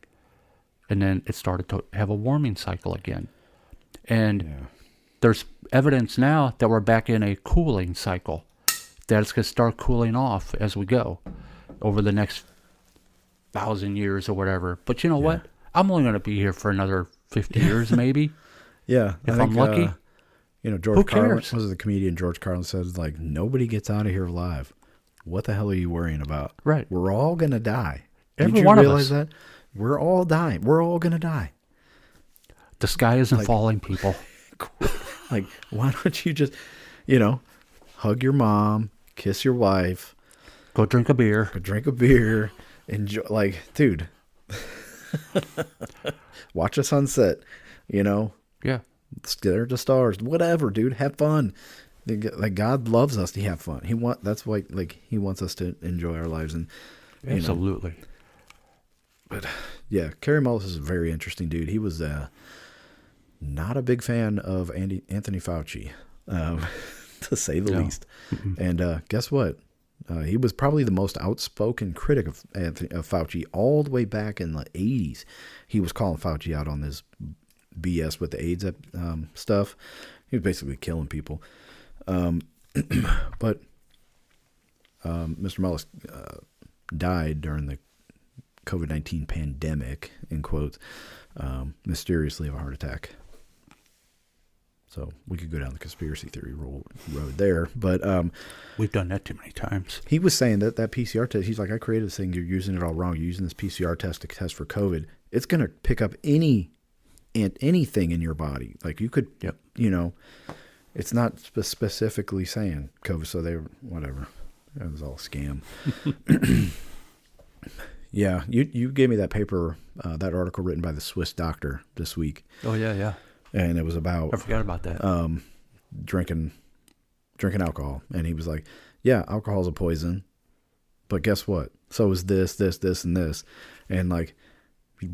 And then it started to have a warming cycle again. And there's evidence now that we're back in a cooling cycle, that it's going to start cooling off as we go over the next 1,000 years or whatever. But you know what? I'm only going to be here for another 50 years maybe. Yeah. If I'm lucky. George Carlin, was the comedian George Carlin says, like, nobody gets out of here alive. What the hell are you worrying about? Right. We're all going to die. Every one of us. Did you realize that? We're all dying. We're all going to die. The sky isn't falling, people. Like, why don't you just, hug your mom, kiss your wife. Go drink a beer. Enjoy, like, dude. Watch a sunset, Yeah. Stare at the stars, whatever, dude. Have fun. Like, God loves us to have fun. That's why, like, He wants us to enjoy our lives, and absolutely. But yeah, Kerry Mullis is a very interesting dude. He was not a big fan of Anthony Fauci, to say the least. Mm-hmm. And guess what? He was probably the most outspoken critic of Fauci all the way back in the 80s. He was calling Fauci out on this BS with the AIDS stuff. He was basically killing people. But Mr. Mullis died during the COVID-19 pandemic, in quotes, mysteriously have a heart attack. So we could go down the conspiracy theory road there. But we've done that too many times. He was saying that PCR test, he's like, I created this thing. You're using it all wrong. You're using this PCR test to test for COVID. It's going to pick up anything in your body. Like you could, it's not specifically saying COVID. So they were, whatever. It was all a scam. Yeah. You gave me that paper, that article written by the Swiss doctor this week. Oh, yeah. And it was about, I forgot about that. Drinking alcohol. And he was like, yeah, alcohol is a poison, but guess what? So is this, and this. And like,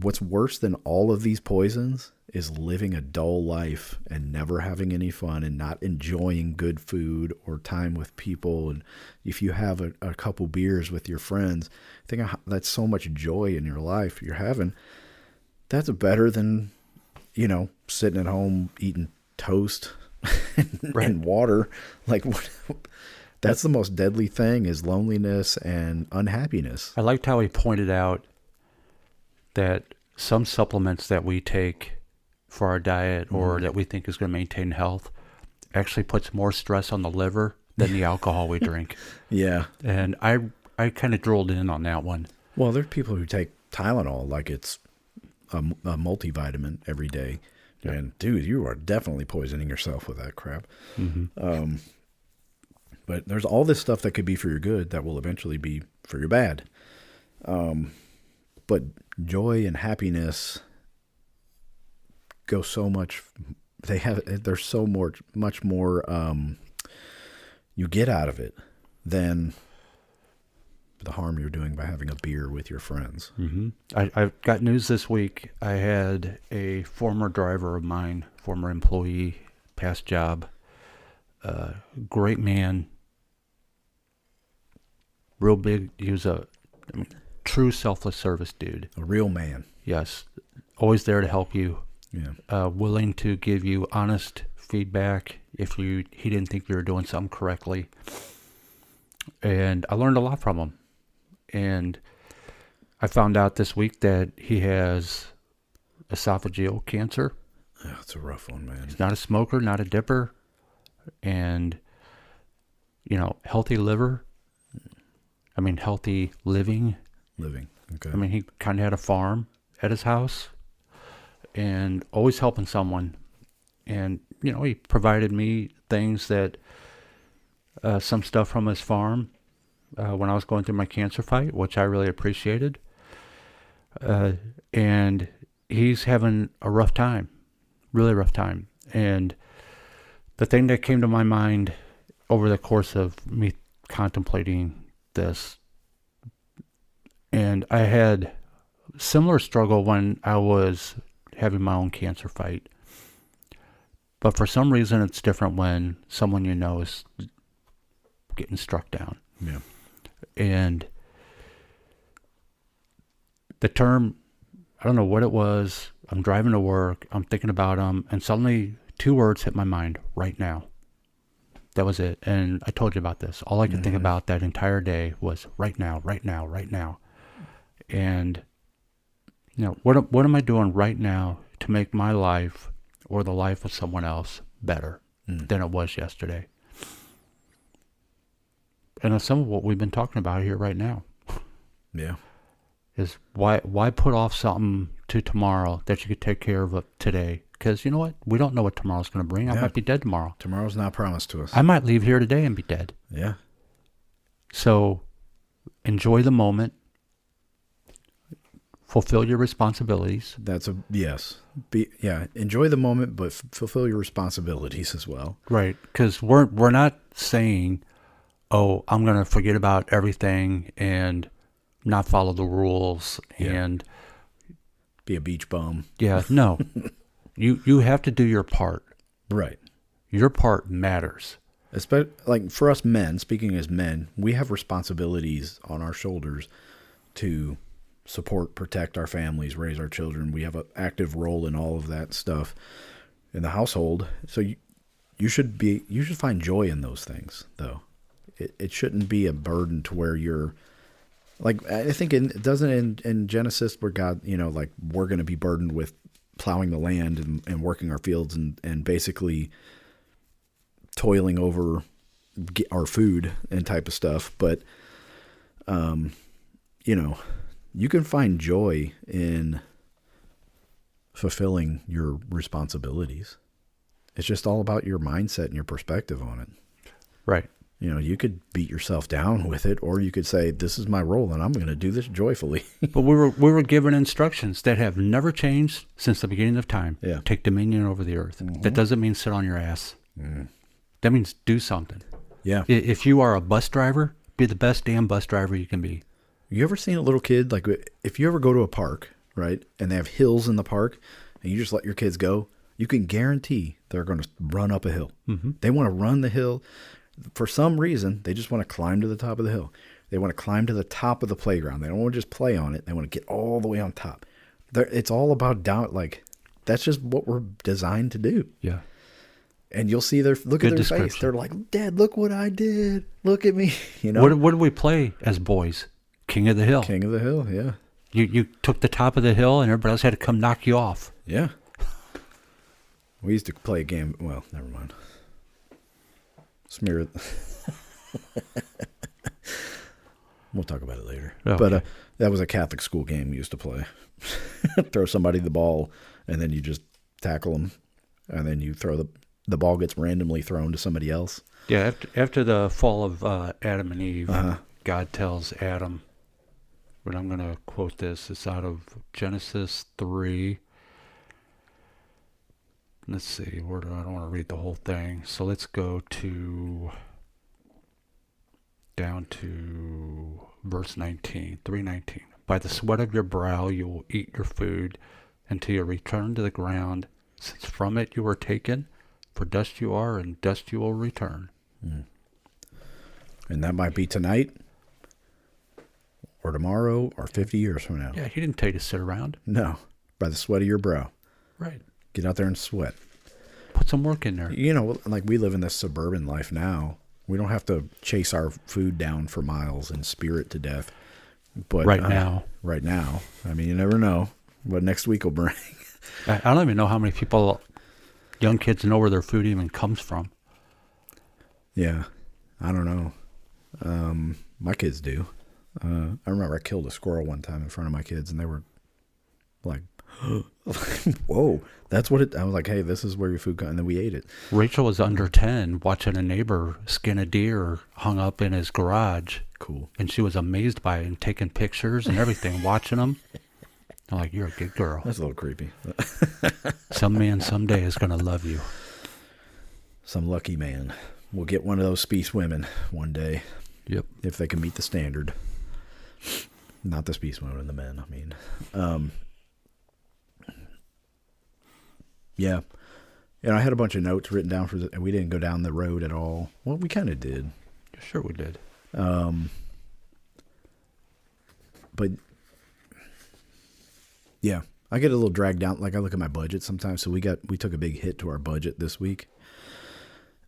what's worse than all of these poisons is living a dull life and never having any fun and not enjoying good food or time with people. And if you have a couple beers with your friends, think that's so much joy in your life you're having. That's better than, sitting at home eating toast and water. Like, that's the most deadly thing is loneliness and unhappiness. I liked how he pointed out that some supplements that we take for our diet or that we think is going to maintain health actually puts more stress on the liver than the alcohol we drink. Yeah. And I kind of drilled in on that one. Well, there's people who take Tylenol like it's a multivitamin every day. Yeah. And dude, you are definitely poisoning yourself with that crap. Mm-hmm. But there's all this stuff that could be for your good that will eventually be for your bad. But joy and happiness go so much. There's so much more you get out of it than the harm you're doing by having a beer with your friends. Mm-hmm. I've got news this week. I had a former driver of mine, former employee, past job, great man, real big. He was a true selfless service dude. A real man. Yes. Always there to help you. Yeah. Willing to give you honest feedback if he didn't think you were doing something correctly. And I learned a lot from him. And I found out this week that he has esophageal cancer. Yeah, it's a rough one, man. He's not a smoker, not a dipper. And, healthy liver. I mean, healthy living. Okay. I mean, he kind of had a farm at his house and always helping someone. And, he provided me things that, some stuff from his farm when I was going through my cancer fight, which I really appreciated. And he's having a rough time, really rough time. And the thing that came to my mind over the course of me contemplating this, and I had similar struggle when I was having my own cancer fight. But for some reason, it's different when someone is getting struck down. Yeah. And the term, I don't know what it was. I'm driving to work. I'm thinking about him. And suddenly 2 words hit my mind, right now. That was it. And I told you about this. All I could think about that entire day was right now, right now, right now. And, what am I doing right now to make my life or the life of someone else better than it was yesterday? And that's some of what we've been talking about here right now. Yeah. Is why put off something to tomorrow that you could take care of today? Because you know what? We don't know what tomorrow's going to bring. I might be dead tomorrow. Tomorrow's not promised to us. I might leave here today and be dead. Yeah. So enjoy the moment. Fulfill your responsibilities. Yes. Enjoy the moment, but fulfill your responsibilities as well. Right. Because we're not saying, oh, I'm going to forget about everything and not follow the rules and be a beach bum. Yeah, no. You have to do your part. Right. Your part matters. Like for us men, speaking as men, we have responsibilities on our shoulders to support, protect our families, raise our children. We have an active role in all of that stuff in the household. So you should find joy in those things, though. It shouldn't be a burden to where you're Like, I think it doesn't in Genesis where God, like we're going to be burdened with plowing the land and working our fields and basically toiling over our food and type of stuff. But, you can find joy in fulfilling your responsibilities. It's just all about your mindset and your perspective on it. Right. You could beat yourself down with it, or you could say, this is my role and I'm going to do this joyfully. But we were given instructions that have never changed since the beginning of time. Yeah. Take dominion over the earth. Mm-hmm. That doesn't mean sit on your ass. Mm. That means do something. Yeah. If you are a bus driver, be the best damn bus driver you can be. You ever seen a little kid, like if you ever go to a park, right, and they have hills in the park, and you just let your kids go, you can guarantee they're going to run up a hill. Mm-hmm. They want to run the hill. For some reason, they just want to climb to the top of the hill. They want to climb to the top of the playground. They don't want to just play on it. They want to get all the way on top. It's all about that's just what we're designed to do. Yeah. And you'll see look at their face. They're like, Dad, look what I did. Look at me. What did we play as boys? King of the Hill. King of the Hill, yeah. You took the top of the hill and everybody else had to come knock you off. Yeah. We used to play a game. Well, never mind. Smear it. We'll talk about it later. Okay. But that was a Catholic school game we used to play. Throw somebody the ball, and then you just tackle them, and then you throw the ball gets randomly thrown to somebody else. Yeah, after the fall of Adam and Eve, God tells Adam, but I'm going to quote this. It's out of Genesis 3. Let's see, I don't want to read the whole thing. So let's go down to verse 19, 3:19. By the sweat of your brow you will eat your food until you return to the ground, since from it you were taken, for dust you are, and dust you will return. Mm. And that might be tonight, or tomorrow, or 50 years from now. Yeah, he didn't tell you to sit around. No, by the sweat of your brow. Right. Get out there and sweat. Put some work in there. Like we live in this suburban life now. We don't have to chase our food down for miles and spear it to death. But right now, I mean, you never know what next week will bring. I don't even know how many people, young kids, know where their food even comes from. Yeah, I don't know. My kids do. I remember I killed a squirrel one time in front of my kids, and they were like, whoa, that's what it, I was like, hey, this is where your food comes, and then we ate it. Rachel was under 10 watching a neighbor skin a deer hung up in his garage. Cool. And she was amazed by it and taking pictures and everything, watching them. I'm like, you're a good girl. That's a little creepy. Some man someday is going to love you. Some lucky man will get one of those Speece women one day. Yep. If they can meet the standard. Not the Speece women, the men, I mean. Yeah. And I had a bunch of notes written down and we didn't go down the road at all. Well, we kind of did. Sure we did. But yeah, I get a little dragged down. Like I look at my budget sometimes. So we took a big hit to our budget this week.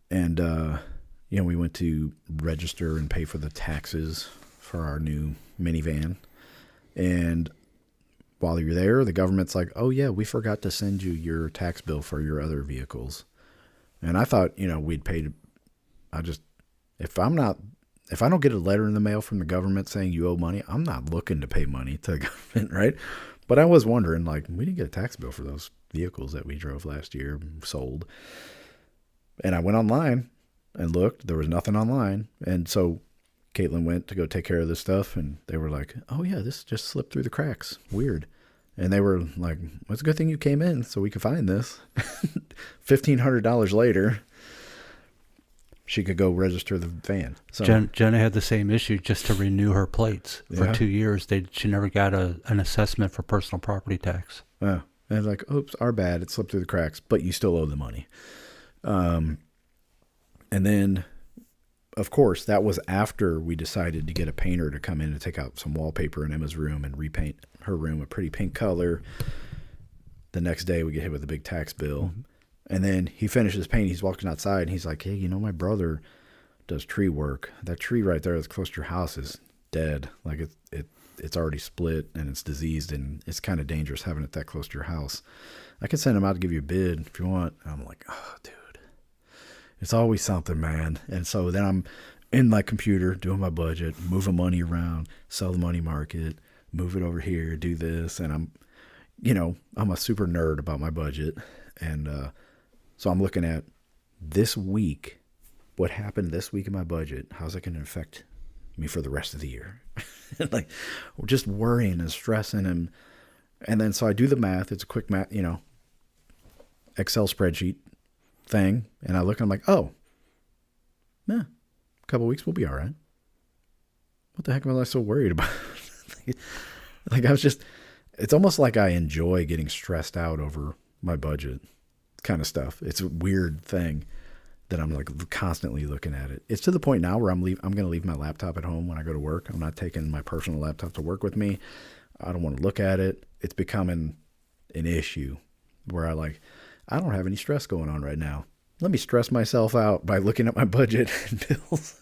And, we went to register and pay for the taxes for our new minivan. And while you're there, the government's like, oh yeah, we forgot to send you your tax bill for your other vehicles. And I thought, we'd paid. If I don't get a letter in the mail from the government saying you owe money, I'm not looking to pay money to the government, right? But I was wondering, like, we didn't get a tax bill for those vehicles that we drove last year, sold. And I went online and looked. There was nothing online. And so Caitlin went to go take care of this stuff, and they were like, oh, yeah, this just slipped through the cracks. Weird. And they were like, well, it's a good thing you came in so we could find this. $1,500 later, she could go register the van. So Jenna had the same issue just to renew her plates. For 2 years, she never got an assessment for personal property tax. And like, oops, our bad. It slipped through the cracks, but you still owe the money. And then, of course, that was after we decided to get a painter to come in and take out some wallpaper in Emma's room and repaint her room a pretty pink color. The next day we get hit with a big tax bill. Mm-hmm. And then he finishes painting. He's walking outside and he's like, hey, my brother does tree work. That tree right there that's close to your house is dead. Like it's already split and it's diseased, and it's kind of dangerous having it that close to your house. I can send them out to give you a bid if you want. And I'm like, oh, dude, it's always something, man. And so then I'm in my computer doing my budget, moving money around, sell the money market, move it over here, do this. And I'm a super nerd about my budget. And so I'm looking at this week, what happened this week in my budget, how's that going to affect me for the rest of the year? Like, we're just worrying and stressing. And then so I do the math. It's a quick math, Excel spreadsheet thing. And I look and I'm like, oh, yeah, a couple of weeks we'll be all right. What the heck am I so worried about? Like, it's almost like I enjoy getting stressed out over my budget kind of stuff. It's a weird thing that I'm like constantly looking at it. It's to the point now where I'm going to leave my laptop at home when I go to work. I'm not taking my personal laptop to work with me. I don't want to look at it. It's becoming an issue where I don't have any stress going on right now. Let me stress myself out by looking at my budget and bills,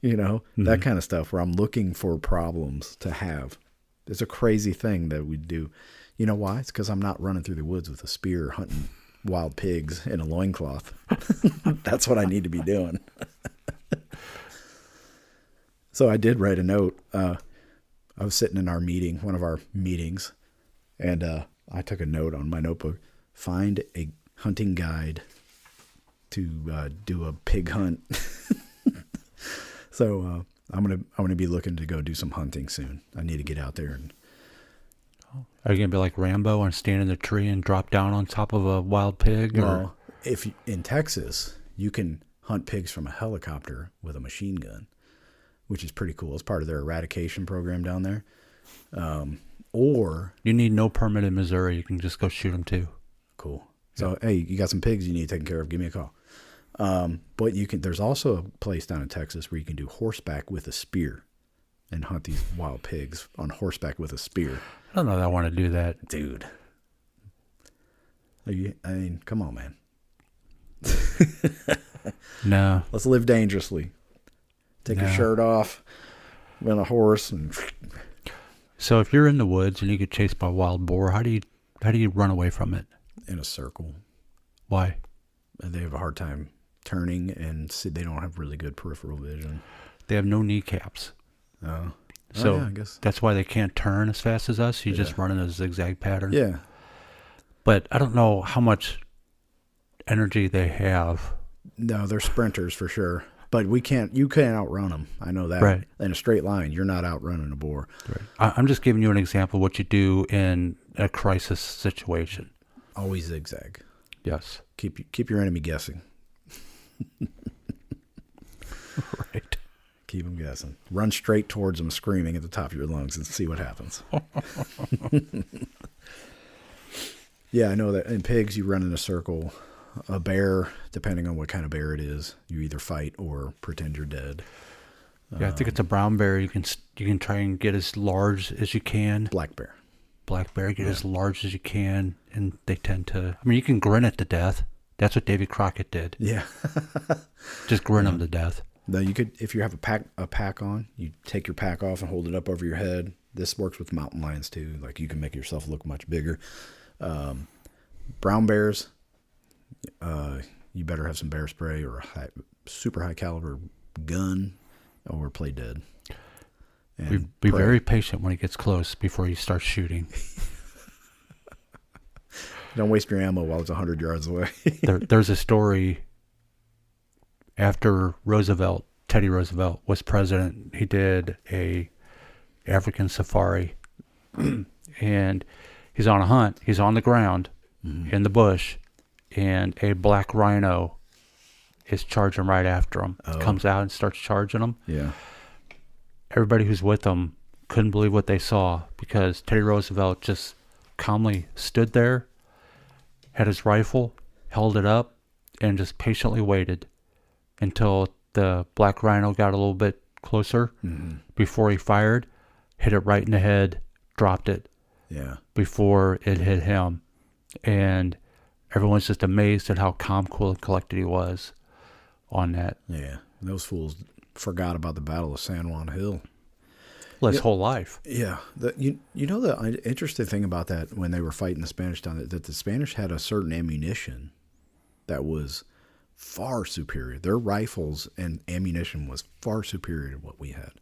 that kind of stuff, where I'm looking for problems to have. It's a crazy thing that we do. You know why? It's because I'm not running through the woods with a spear hunting wild pigs in a loincloth. That's what I need to be doing. So I did write a note. I was sitting in one of our meetings, and I took a note on my notebook. Find a hunting guide to do a pig hunt. So I'm gonna be looking to go do some hunting soon. I need to get out there and. Are you going to be like Rambo and stand in the tree and drop down on top of a wild pig? Well, if in Texas, you can hunt pigs from a helicopter with a machine gun, which is pretty cool. It's part of their eradication program down there. Or you need no permit in Missouri. You can just go shoot them too. Cool. So, Hey, you got some pigs you need taken care of. Give me a call. But there's also a place down in Texas where you can do horseback with a spear and hunt these wild pigs on horseback with a spear. I don't know that I want to do that. Dude. Come on, man. No. Let's live dangerously. Take your shirt off, run a horse, and. So if you're in the woods and you get chased by a wild boar, how do you run away from it? In a circle. Why? They have a hard time turning, and they don't have really good peripheral vision. They have no kneecaps. Oh. So yeah, I guess. That's why they can't turn as fast as us. You just run in a zigzag pattern. Yeah. But I don't know how much energy they have. No, they're sprinters for sure. But you can't outrun them. I know that. Right. In a straight line, you're not outrunning a boar. Right. I'm just giving you an example of what you do in a crisis situation. Always zigzag. Yes. Keep your enemy guessing. Right. Keep them guessing. Run straight towards them, screaming at the top of your lungs, and see what happens. Yeah, I know that in pigs, you run in a circle. A bear, depending on what kind of bear it is, you either fight or pretend you're dead. Yeah, I think it's a brown bear. You can try and get as large as you can. Black bear. Black bear, get as large as you can, and they tend to. I mean, you can grin it to death. That's what Davy Crockett did. Yeah. Just grin them to death. No, you could, if you have a pack on, you take your pack off and hold it up over your head. This works with mountain lions too. Like, you can make yourself look much bigger. Brown bears, you better have some bear spray or a super high caliber gun, or play dead. Be very patient when he gets close before you start shooting. Don't waste your ammo while it's 100 yards away. There's a story. After Teddy Roosevelt was president, he did a African safari, and he's on a hunt. He's on the ground in the bush, and a black rhino is charging right after him. Oh. Comes out and starts charging him. Yeah. Everybody who's with him couldn't believe what they saw, because Teddy Roosevelt just calmly stood there, had his rifle, held it up, and just patiently waited until the black rhino got a little bit closer before he fired, hit it right in the head, dropped it before it hit him. And everyone's just amazed at how calm, cool, and collected he was on that. Yeah, those fools forgot about the Battle of San Juan Hill. Well, his whole life. Yeah, you know the interesting thing about that when they were fighting the Spanish down there, that the Spanish had a certain ammunition that was far superior. Their rifles and ammunition was far superior to what we had.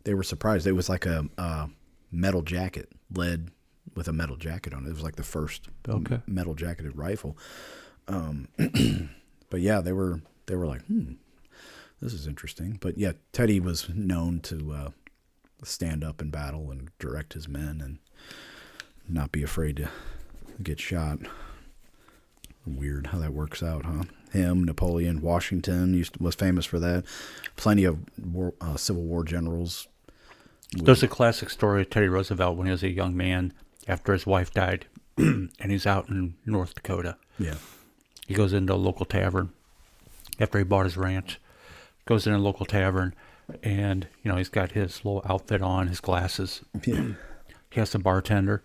They were surprised. It was like a metal jacket, lead with a metal jacket on it. It was like the first metal jacketed rifle. But yeah, they were like, this is interesting. But yeah, Teddy was known to stand up in battle and direct his men and not be afraid to get shot. Weird how that works out, huh? Him, Napoleon, Washington was famous for that. Plenty of Civil War generals. There's a classic story of Teddy Roosevelt when he was a young man after his wife died, and he's out in North Dakota. Yeah. He goes into a local tavern after he bought his ranch. Goes in a local tavern, and he's got his little outfit on, his glasses. Yeah. He asks the bartender,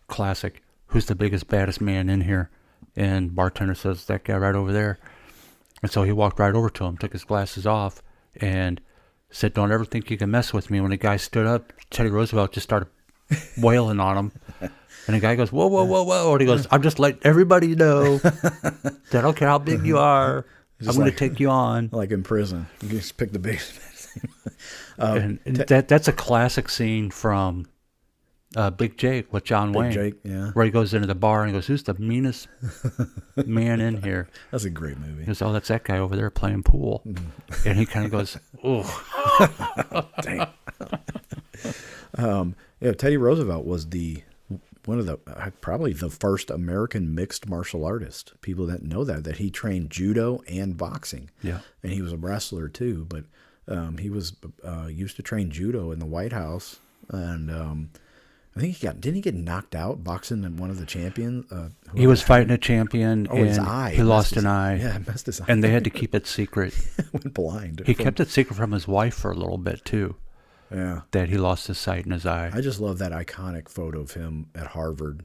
classic, who's the biggest, baddest man in here? And bartender says, that guy right over there. And so he walked right over to him, took his glasses off, and said, don't ever think you can mess with me. When the guy stood up, Teddy Roosevelt just started wailing on him. And the guy goes, whoa, whoa, whoa, whoa. And he goes, I'm just letting everybody know that I don't care how big you are. I'm going to take you on. Like in prison. You just pick the biggest. And that's a classic scene from Big Jake with John Wayne. Big Jake, yeah. Where he goes into the bar and he goes, who's the meanest man in here? That's a great movie. He goes, oh, that's that guy over there playing pool. And he kind of goes, oh. Dang. Yeah, Teddy Roosevelt was probably the first American mixed martial artist. People that know that he trained judo and boxing. Yeah. And he was a wrestler too, but he was used to train judo in the White House. And I think didn't he get knocked out boxing in one of the champions? He was fighting a champion, and his eye. He lost an eye. Yeah, messed his eye. And they had to keep it secret. Went blind. He kept it secret from his wife for a little bit too. Yeah. That he lost his sight in his eye. I just love that iconic photo of him at Harvard.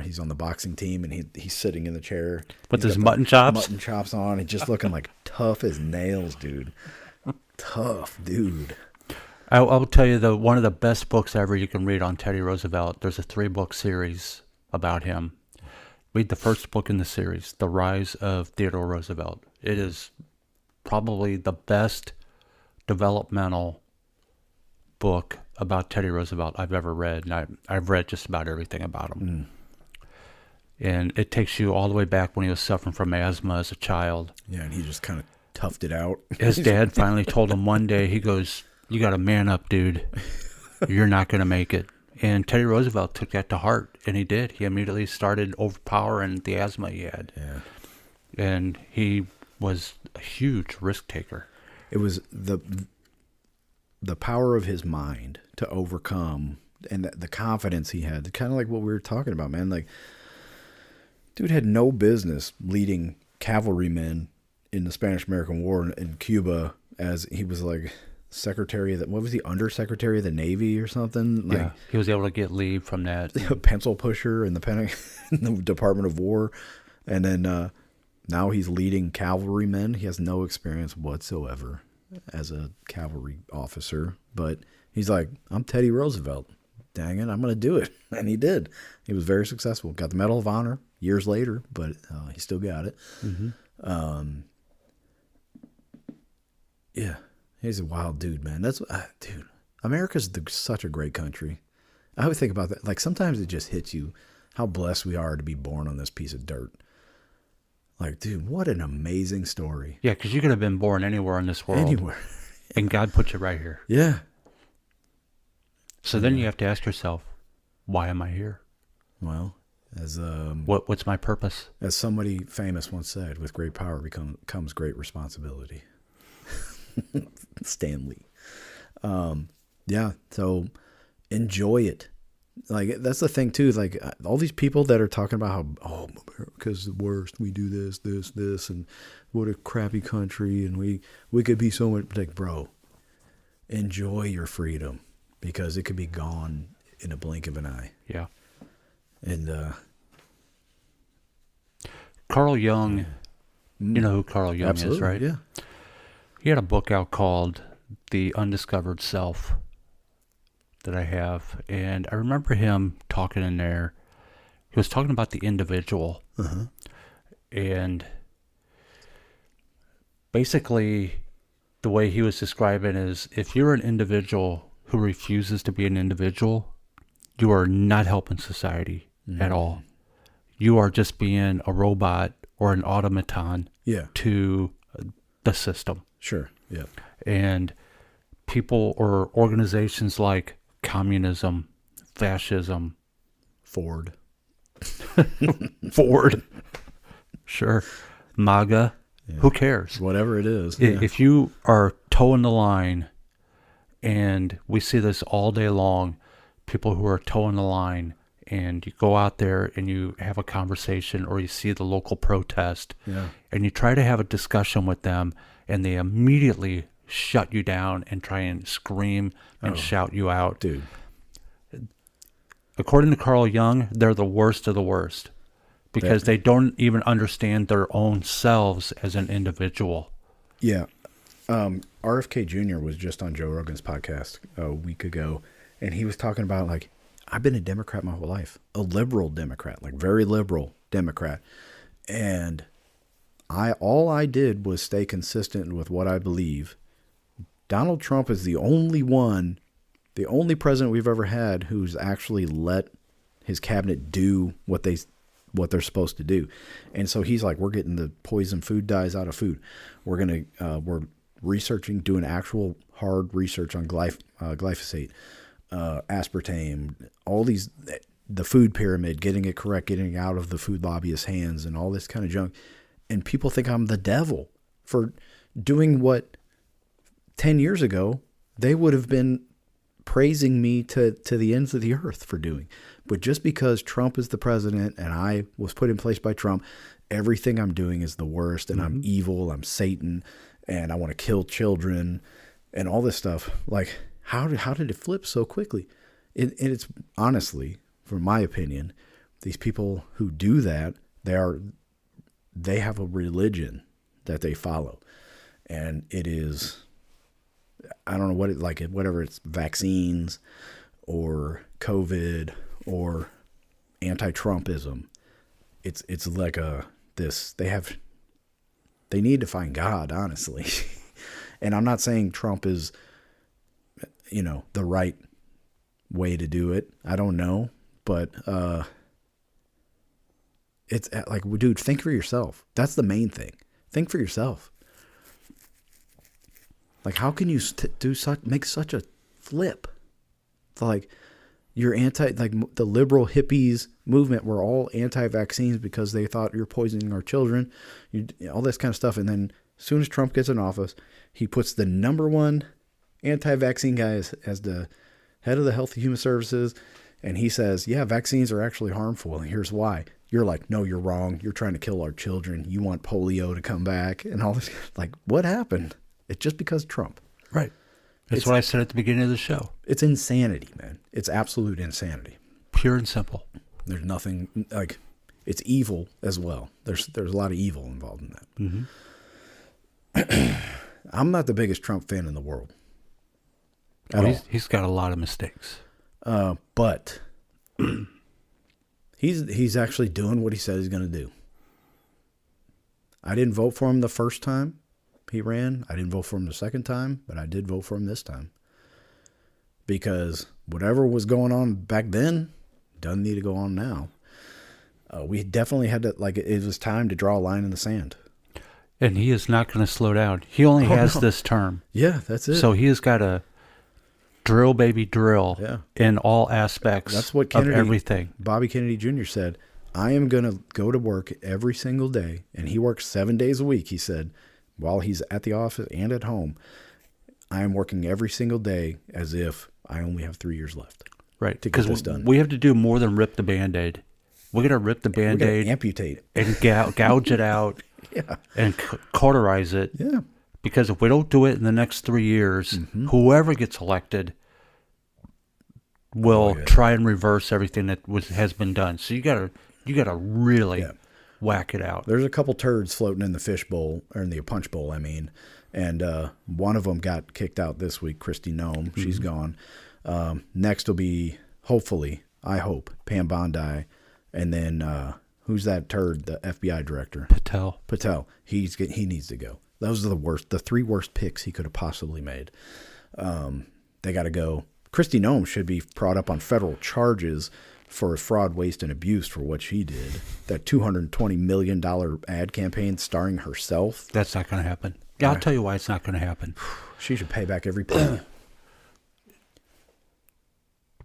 He's on the boxing team, and he's sitting in the chair. With his mutton chops? Mutton chops on. He's just looking like tough as nails, dude. Tough, dude. I'll tell you, one of the best books ever you can read on Teddy Roosevelt, there's a 3-book series about him. Read the first book in the series, The Rise of Theodore Roosevelt. It is probably the best developmental book about Teddy Roosevelt I've ever read. And I've read just about everything about him. And it takes you all the way back when he was suffering from asthma as a child. Yeah, and he just kind of toughed it out. His dad finally told him one day, he goes, you got to man up, dude. You're not going to make it. And Teddy Roosevelt took that to heart, and he did. He immediately started overpowering the asthma he had. Yeah. And he was a huge risk taker. It was the power of his mind to overcome, and the confidence he had, kind of like what we were talking about, man. Like, dude had no business leading cavalrymen in the Spanish-American War in Cuba, as he was like secretary of what was he, undersecretary of the Navy or something? Like, yeah, he was able to get leave from that. A pencil pusher in the Department of War. And then now he's leading cavalrymen. He has no experience whatsoever as a cavalry officer. But he's like, I'm Teddy Roosevelt. Dang it, I'm going to do it. And he did. He was very successful. Got the Medal of Honor years later, but he still got it. Mm-hmm. Yeah. He's a wild dude, man. That's dude. America's such a great country. I would think about that. Like, sometimes it just hits you how blessed we are to be born on this piece of dirt. Like, dude, what an amazing story. Yeah, because you could have been born anywhere in this world. Anywhere. And God put you right here. Yeah. So then you have to ask yourself, why am I here? Well, as what's my purpose? As somebody famous once said, with great power comes great responsibility. Stanley. Yeah, so enjoy it. Like, that's the thing too. Like, all these people that are talking about how, America's the worst. We do this, and what a crappy country, and we could be so much. Like, bro, enjoy your freedom, because it could be gone in a blink of an eye. Yeah. And Carl Jung, you know who Carl Jung is, right? Yeah. He had a book out called The Undiscovered Self. that I have, and I remember him talking in there. He was talking about the individual, and basically the way he was describing is, if you're an individual who refuses to be an individual, you are not helping society at all. You are just being a robot or an automaton to the system. Sure. Yeah. And people or organizations like communism, fascism, Ford. sure, MAGA, who cares? Whatever it is. If you are toeing the line, and we see this all day long, people who are toeing the line, and you go out there and you have a conversation, or you see the local protest, and you try to have a discussion with them, and they immediately shut you down and try and scream and shout you out. Dude. According to Carl Jung, they're the worst of the worst, because they don't even understand their own selves as an individual. Yeah. RFK Jr. was just on Joe Rogan's podcast a week ago, and he was talking about, like, I've been a Democrat my whole life, a liberal Democrat, like very liberal Democrat. And all I did was stay consistent with what I believe. Donald Trump is the only president we've ever had who's actually let his cabinet do what they're supposed to do. And so he's like, we're getting the poison food dyes out of food. We're researching, doing actual hard research on glyphosate, aspartame, all these, the food pyramid, getting it correct, getting it out of the food lobbyist's hands, and all this kind of junk. And people think I'm the devil for doing what 10 years ago they would have been praising me to the ends of the earth for doing. But just because Trump is the president and I was put in place by Trump, everything I'm doing is the worst, and I'm evil, I'm Satan, and I want to kill children and all this stuff. Like, how did it flip so quickly? It's honestly, from my opinion, these people who do that, they have a religion that they follow. And it is, I don't know what whatever it's vaccines or COVID or anti-Trumpism. It's like they need to find God, honestly. And I'm not saying Trump is, the right way to do it. I don't know, but it's like, dude, think for yourself. That's the main thing. Think for yourself. Like, how can you make such a flip? Like, you're the liberal hippies movement were all anti-vaccines because they thought you're poisoning our children, all this kind of stuff. And then as soon as Trump gets in office, he puts the number one anti-vaccine guy as the head of the Health and Human Services. And he says, yeah, vaccines are actually harmful, and here's why. You're like, no, you're wrong. You're trying to kill our children. You want polio to come back and all this. Like, what happened? It's just because Trump. Right. That's what I said at the beginning of the show. It's insanity, man. It's absolute insanity. Pure and simple. There's nothing, like, it's evil as well. There's a lot of evil involved in that. Mm-hmm. I'm not the biggest Trump fan in the world. He's got a lot of mistakes. But he's actually doing what he said he's going to do. I didn't vote for him the first time he ran. I didn't vote for him the second time, but I did vote for him this time. Because whatever was going on back then doesn't need to go on now. We definitely had to, it was time to draw a line in the sand. And he is not going to slow down. He only has this term. Yeah, that's it. So he has got to drill, baby, drill in all aspects of everything. Bobby Kennedy Jr. said, I am going to go to work every single day. And he works 7 days a week, he said, while he's at the office and at home. I am working every single day as if I only have 3 years left. Right. To get this done. We have to do more than rip the Band-Aid. We're going to rip the Band-Aid. Amputate it. And gouge it out. And cauterize it. Yeah. Because if we don't do it in the next 3 years, whoever gets elected will try and reverse everything that has been done. So you got to really whack it out. There's a couple turds floating in the fish bowl, or in the punch bowl, I mean. And one of them got kicked out this week, Christy Nome. She's gone. Next will be, hopefully, I hope, Pam Bondi. And then, who's that turd, the FBI director? Patel. He needs to go. Those are the three worst picks he could have possibly made. They got to go. Kristi Noem should be brought up on federal charges for fraud, waste, and abuse for what she did. That $220 million ad campaign starring herself. That's not going to happen. Yeah, I'll tell you why it's not going to happen. She should pay back every penny.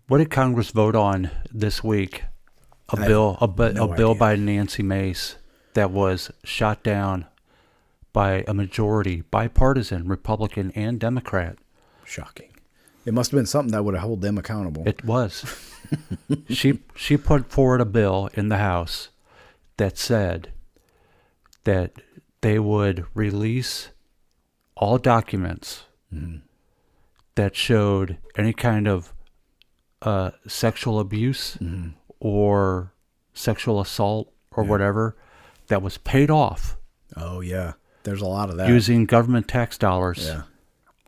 What did Congress vote on this week? A bill by Nancy Mace that was shot down by a majority, bipartisan, Republican and Democrat. Shocking. It must have been something that would have held them accountable. It was. She put forward a bill in the House that said that they would release all documents that showed any kind of sexual abuse or sexual assault or whatever that was paid off. Oh, yeah. There's a lot of that. Using government tax dollars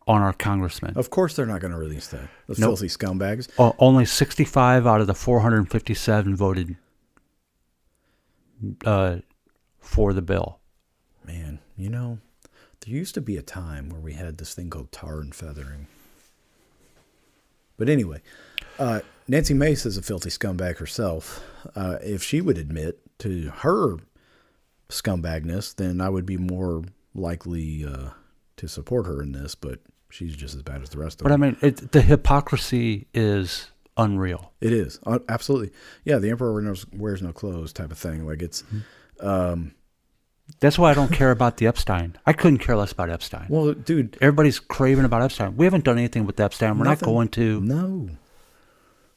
on our congressmen. Of course they're not going to release that. Those filthy scumbags. Only 65 out of the 457 voted for the bill. Man, there used to be a time where we had this thing called tar and feathering. But anyway, Nancy Mace is a filthy scumbag herself. If she would admit to her scumbagness, then I would be more likely to support her in this, but she's just as bad as the rest of them. But I mean, the hypocrisy is unreal. It is. Absolutely. Yeah, the emperor wears no clothes type of thing. Like it's... That's why I don't care about the Epstein. I couldn't care less about Epstein. Well, dude... Everybody's craving about Epstein. We haven't done anything with Epstein. We're not going to. No.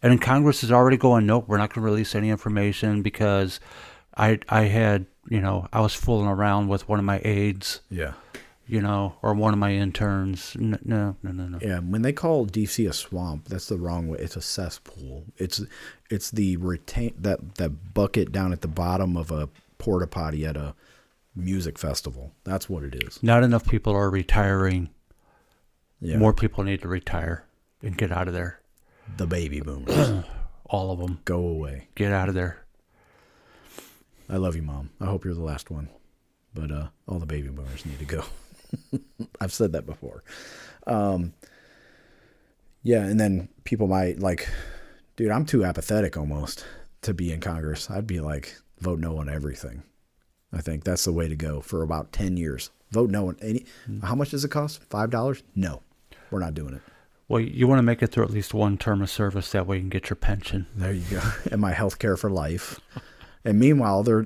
And then Congress is already going, nope, we're not going to release any information because I had, I was fooling around with one of my aides. Yeah. Or one of my interns. No. Yeah, when they call DC a swamp, that's the wrong way. It's a cesspool. It's the that bucket down at the bottom of a porta potty at a music festival. That's what it is. Not enough people are retiring. Yeah. More people need to retire and get out of there. The baby boomers. All of them. Go away. Get out of there. I love you, Mom. I hope you're the last one. But all the baby boomers need to go. I've said that before. Yeah, and then people might dude, I'm too apathetic almost to be in Congress. I'd be like, vote no on everything. I think that's the way to go for about 10 years. Vote no on any. How much does it cost? $5? No, we're not doing it. Well, you want to make it through at least one term of service. That way you can get your pension. There you go. And my health care for life. And meanwhile, they're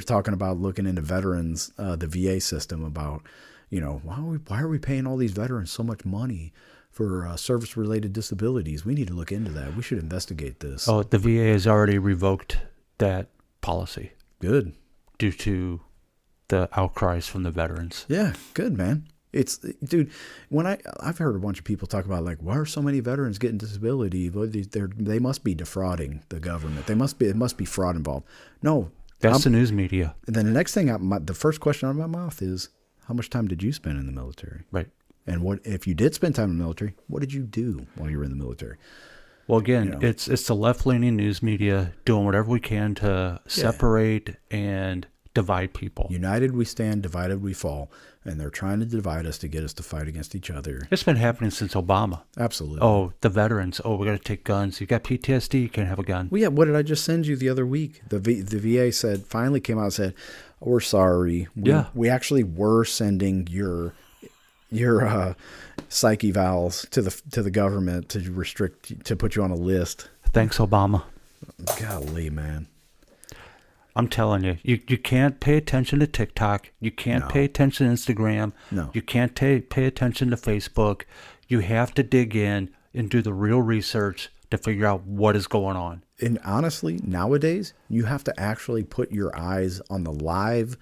talking about looking into veterans, the VA system about, why are we paying all these veterans so much money for service-related disabilities? We need to look into that. We should investigate this. Oh, the VA has already revoked that policy. Good. Due to the outcries from the veterans. Yeah, good, man. It's, dude, when I've heard a bunch of people talk about why are so many veterans getting disability? They must be defrauding the government. It must be fraud involved. No. That's the news media. And then the next thing, the first question out of my mouth is, how much time did you spend in the military? Right. And what if you did spend time in the military, what did you do while you were in the military? Well, again, it's the left-leaning news media doing whatever we can to separate and divide people. United we stand, divided we fall. And they're trying to divide us to get us to fight against each other. It's been happening since Obama. Absolutely. Oh, the veterans. Oh, we got to take guns. You got PTSD, you can't have a gun. Well, yeah, what did I just send you the other week? The VA finally came out and said, we're sorry. We actually were sending your psych evals to the government to put you on a list. Thanks, Obama. Golly, man. I'm telling you, you can't pay attention to TikTok. You can't pay attention to Instagram. No. You can't pay attention to Facebook. You have to dig in and do the real research to figure out what is going on. And honestly, nowadays, you have to actually put your eyes on the live.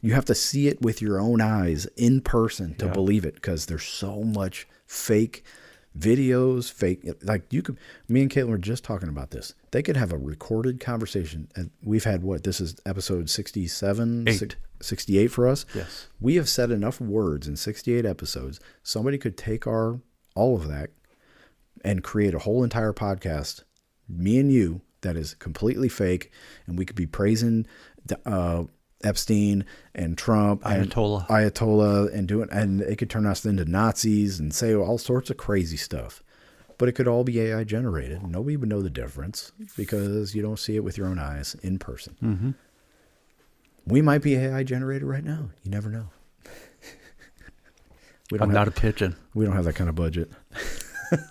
You have to see it with your own eyes in person to believe it, because there's so much fake videos, me and Caitlin were just talking about this. They could have a recorded conversation, and we've had this is episode 67, 68 for us. Yes. We have said enough words in 68 episodes. Somebody could take all of that, and create a whole entire podcast, me and you, that is completely fake, and we could be praising Epstein and Trump and Ayatollah and it could turn us into Nazis and say all sorts of crazy stuff. But it could all be AI generated. Nobody would know the difference because you don't see it with your own eyes in person. Mm-hmm. We might be AI generated right now. You never know. I'm not a pigeon. We don't have that kind of budget.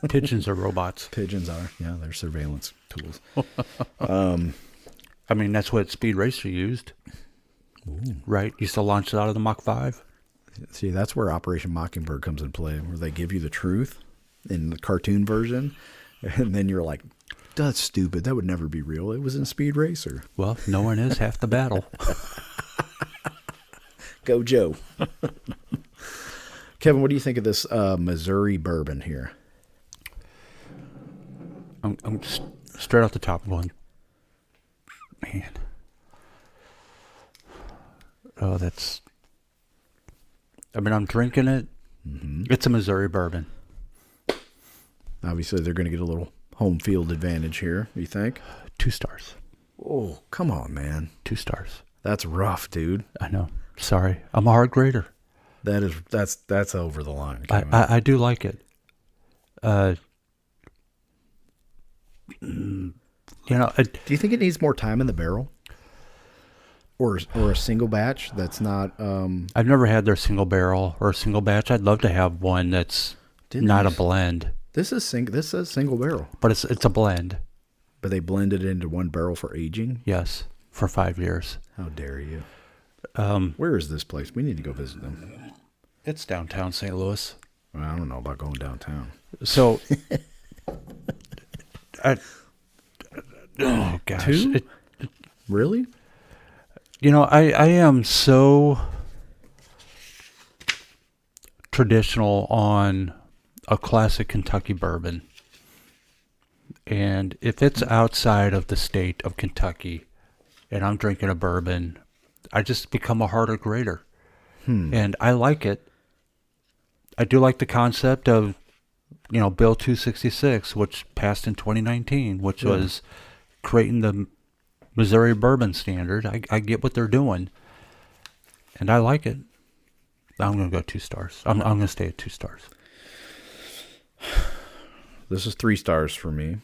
Pigeons are robots. Pigeons are. Yeah, they're surveillance tools. I mean, that's what Speed Racer used. Ooh. Right? Used to launch it out of the Mach 5. See, that's where Operation Mockingbird comes into play, where they give you the truth in the cartoon version, and then you're like, that's stupid. That would never be real. It was in Speed Racer. Well, knowing is half the battle. Go Joe. Kevin, what do you think of this Missouri bourbon here? I'm just straight off the top going, man. Oh, I'm drinking it. Mm-hmm. It's a Missouri bourbon. Obviously, they're going to get a little home field advantage here, you think? 2 stars. Oh, come on, man. 2 stars. That's rough, dude. I know. Sorry. I'm a hard grader. That's over the line. I do like it. You know, do you think it needs more time in the barrel? Or a single batch that's not... I've never had their single barrel or a single batch. I'd love to have one that's not a blend. This says single barrel. But it's a blend. But they blended it into one barrel for aging? Yes, for 5 years. How dare you? Where is this place? We need to go visit them. It's downtown St. Louis. Well, I don't know about going downtown. So... oh, gosh. 2? Really? You know, I am so traditional on a classic Kentucky bourbon. And if it's outside of the state of Kentucky and I'm drinking a bourbon, I just become a harder grader. And I like it. I do like the concept of, Bill 266, which passed in 2019, which was creating the Missouri bourbon standard. I get what they're doing, and I like it. I'm going to go 2 stars. I'm going to stay at 2 stars. This is 3 stars for me.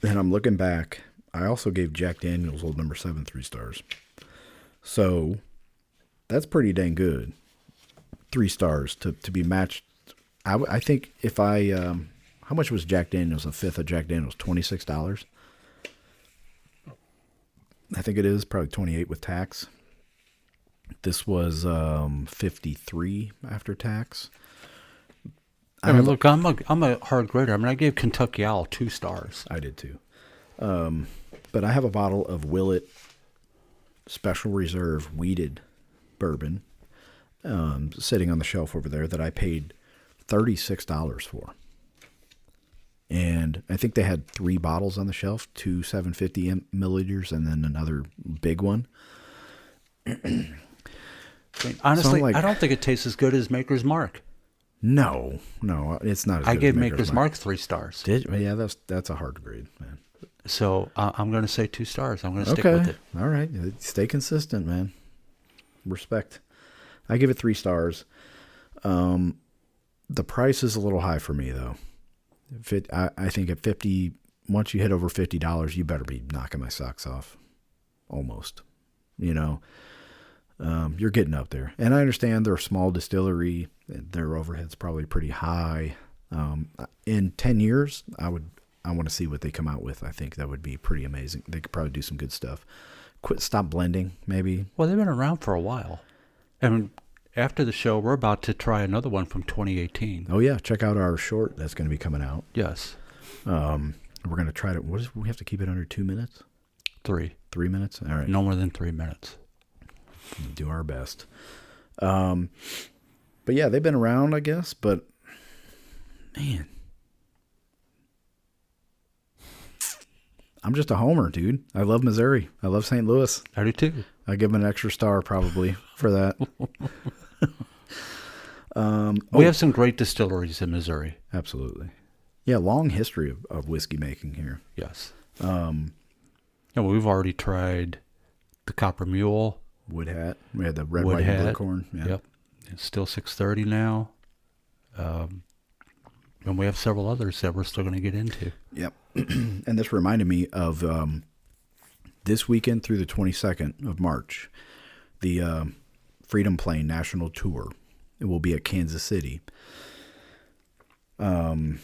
And I'm looking back. I also gave Jack Daniel's Old Number 7 3 stars. So that's pretty dang good. 3 stars to be matched. I think if I... how much was Jack Daniel's? A fifth of Jack Daniel's? $26? I think it is probably 28 with tax. This was 53 after tax. Look, I'm a hard grader. I gave Kentucky Owl 2 stars. I did too. But I have a bottle of Willet Special Reserve Wheated Bourbon sitting on the shelf over there that I paid $36 for. And I think they had 3 bottles on the shelf, 2 750 milliliters, and then another big one. Honestly, I don't think it tastes as good as Maker's Mark. No, it's not as good I gave Maker's Mark 3 stars. Yeah, that's a hard grade, man. So I'm going to say 2 stars. I'm going to stick with it. All right. Stay consistent, man. Respect. I give it 3 stars. The price is a little high for me, though. I think at 50, once you hit over $50, you better be knocking my socks off. Almost. You're getting up there. And I understand they're a small distillery. Their overhead's probably pretty high. In 10 years, I want to see what they come out with. I think that would be pretty amazing. They could probably do some good stuff. Stop blending, maybe. Well, they've been around for a while. And after the show, we're about to try another one from 2018. Oh, yeah. Check out our short that's going to be coming out. Yes. We're going to try to, we have to keep it under 2 minutes? 3. 3 minutes? All right. No more than 3 minutes. Do our best. But yeah, they've been around, I guess, but man, I'm just a homer, dude. I love Missouri. I love St. Louis. I do too. I give them an extra star probably for that. We have some great distilleries in Missouri. Absolutely. Yeah, long history of whiskey making here. Yes. We've already tried the Copper Mule. Wood Hat. We had the Red, Wood White, and Blue Hat. Corn. Yeah. Yep. It's still 630 now. And we have several others that we're still going to get into. Yep. And this reminded me of this weekend through the 22nd of March, the Freedom Plane National Tour. It will be at Kansas City. And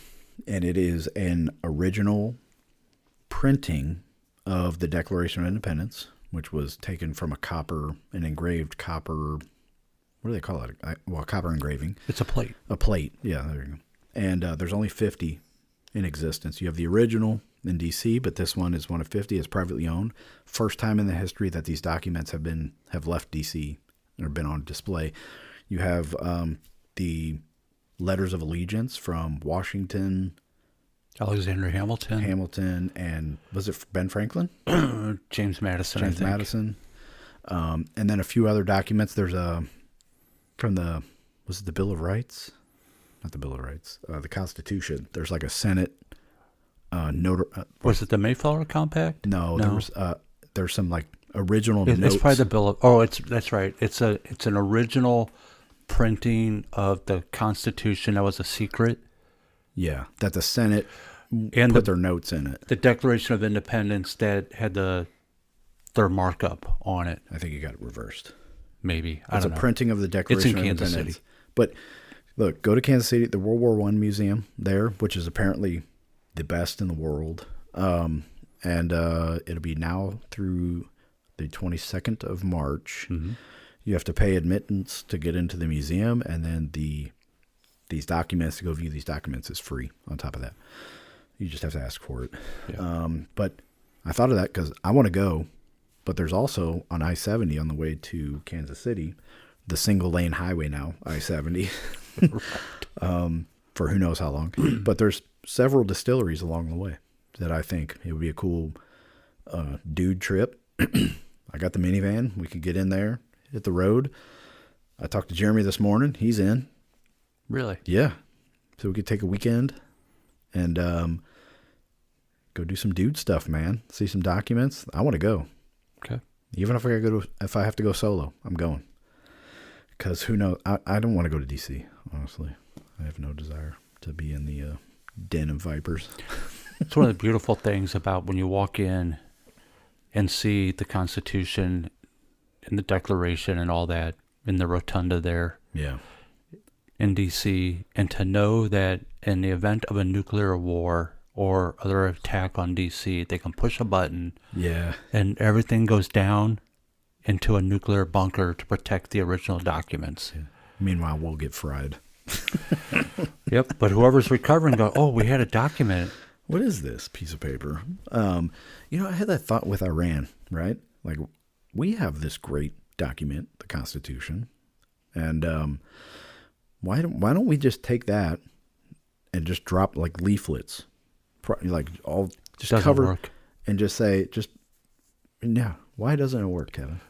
it is an original printing of the Declaration of Independence, which was taken from an engraved copper, what do they call it? Copper engraving. It's a plate. A plate, yeah, there you go. And there's only 50 in existence. You have the original in D.C., but this one is one of 50. It's privately owned. First time in the history that these documents have left D.C. or been on display. You have the letters of allegiance from Washington, Alexander Hamilton, and was it Ben Franklin? James Madison. James Madison. And then a few other documents. There's was it the Bill of Rights? Not the Bill of Rights. The Constitution. There's like a Senate was it the Mayflower Compact? No. There's some like original notes. It's probably the Bill of. That's right. It's an original printing of the Constitution that was a secret. Yeah, that the Senate and put their notes in it. The Declaration of Independence that had their markup on it. I think you got it reversed. Maybe. It's a printing of the Declaration of Independence. It's in Kansas City. But look, go to Kansas City, the World War I Museum there, which is apparently the best in the world. And it'll be now through the 22nd of March. Mm-hmm. You have to pay admittance to get into the museum, and then these documents, to go view these documents, is free on top of that. You just have to ask for it. Yeah. But I thought of that because I want to go, but there's also on I-70 on the way to Kansas City, the single lane highway now, I-70, for who knows how long. But there's several distilleries along the way that I think it would be a cool dude trip. I got the minivan. We could get in there, hit the road. I talked to Jeremy this morning. He's in. Really? Yeah. So we could take a weekend and go do some dude stuff, man. See some documents. I want to go. Okay. Even if I have to go solo, I'm going. Because who knows? I don't want to go to D.C., honestly. I have no desire to be in the den of vipers. It's one of the beautiful things about when you walk in and see the Constitution and the Declaration and all that in the rotunda there. Yeah. In D.C., and to know that in the event of a nuclear war or other attack on D.C., they can push a button. Yeah. And everything goes down into a nuclear bunker to protect the original documents. Yeah. Meanwhile, we'll get fried. Yep. But whoever's recovering go, oh, we had a document. What is this piece of paper? I had that thought with Iran, right? Like, we have this great document, the Constitution, and why don't we just take that and just drop like leaflets, like all just doesn't cover work. And just say yeah. Why doesn't it work, Kevin?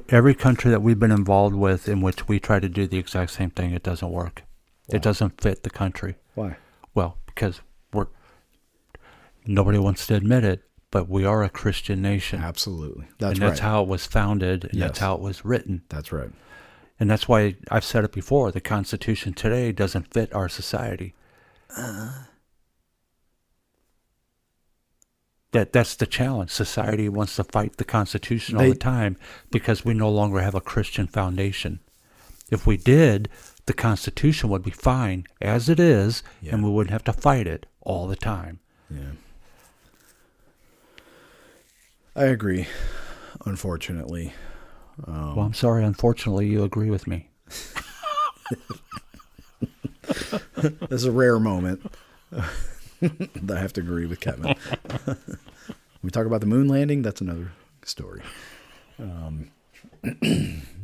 Every country that we've been involved with in which we try to do the exact same thing, it doesn't work. Why? It doesn't fit the country. Why? Well, because nobody wants to admit it, but we are a Christian nation. Absolutely. That's how it was founded, and that's how it was written. That's right. And that's why I've said it before, the Constitution today doesn't fit our society. That's the challenge. Society wants to fight the Constitution all the time because we no longer have a Christian foundation. If we did, the Constitution would be fine as it is, and we wouldn't have to fight it all the time. Yeah. I agree, unfortunately. Well, I'm sorry. Unfortunately, you agree with me. This is a rare moment that I have to agree with Kevin. We talk about the moon landing. That's another story.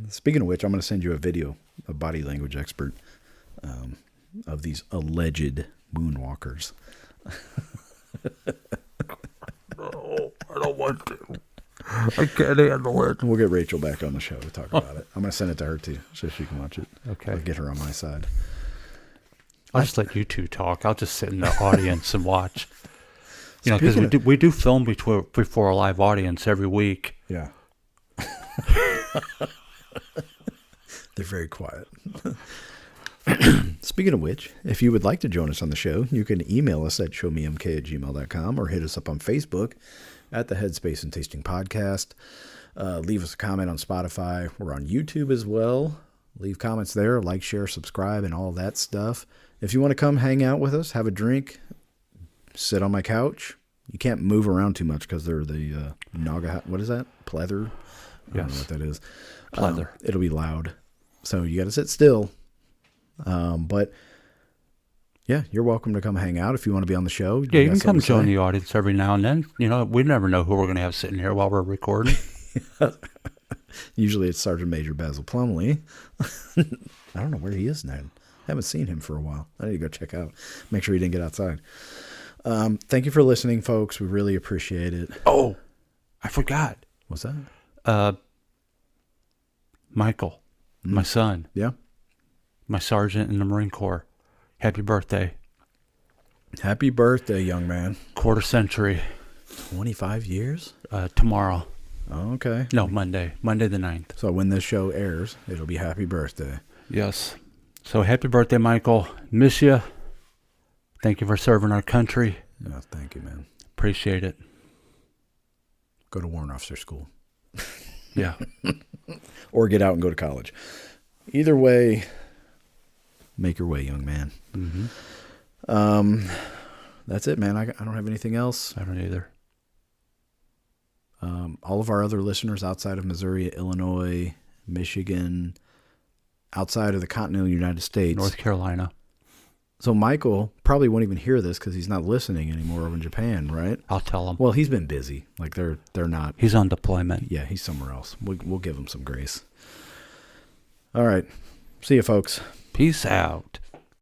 Speaking of which, I'm going to send you a video, a body language expert, of these alleged moonwalkers. No, I don't want to. I can't handle it. We'll get Rachel back on the show to talk about it. I'm going to send it to her too, so she can watch it. Okay. I'll get her on my side. I'll just let you two talk. I'll just sit in the audience and watch. You know, because Speaking we do film before a live audience every week. Yeah. They're very quiet. Speaking of which, if you would like to join us on the show, you can email us at showmemk@gmail.com or hit us up on Facebook at the Headspace and Tasting Podcast. Leave us a comment on Spotify. We're on YouTube as well. Leave comments there, like, share, subscribe, and all that stuff. If you want to come hang out with us, have a drink, sit on my couch. You can't move around too much because they're the Naga. What is that? Pleather? I don't know what that is. Pleather. It'll be loud. So you got to sit still. But yeah, you're welcome to come hang out if you want to be on the show. Yeah, you can come join the audience every now and then. You know, we never know who we're going to have sitting here while we're recording. Usually it's Sergeant Major Basil Plumley. I don't know where he is now. Haven't seen him for a while. I need to go check out. Make sure he didn't get outside. Thank you for listening, folks. We really appreciate it. Oh, I forgot. What's that? Michael, my son. Yeah. My sergeant in the Marine Corps. Happy birthday. Happy birthday, young man. Quarter century. 25 years? Tomorrow. Oh, okay. No, Monday. Monday the 9th. So when this show airs, it'll be happy birthday. Yes. So happy birthday, Michael. Miss you. Thank you for serving our country. Oh, thank you, man. Appreciate it. Go to warrant officer school. Yeah. Or get out and go to college. Either way, make your way, young man. Mm-hmm. That's it, man. I don't have anything else. I don't either. All of our other listeners outside of Missouri, Illinois, Michigan, outside of the continental United States. North Carolina. So Michael probably won't even hear this because he's not listening anymore over in Japan, right? I'll tell him. Well, he's been busy. Like they're not. He's on deployment. Yeah, he's somewhere else. We'll give him some grace. All right. See you, folks. Peace out.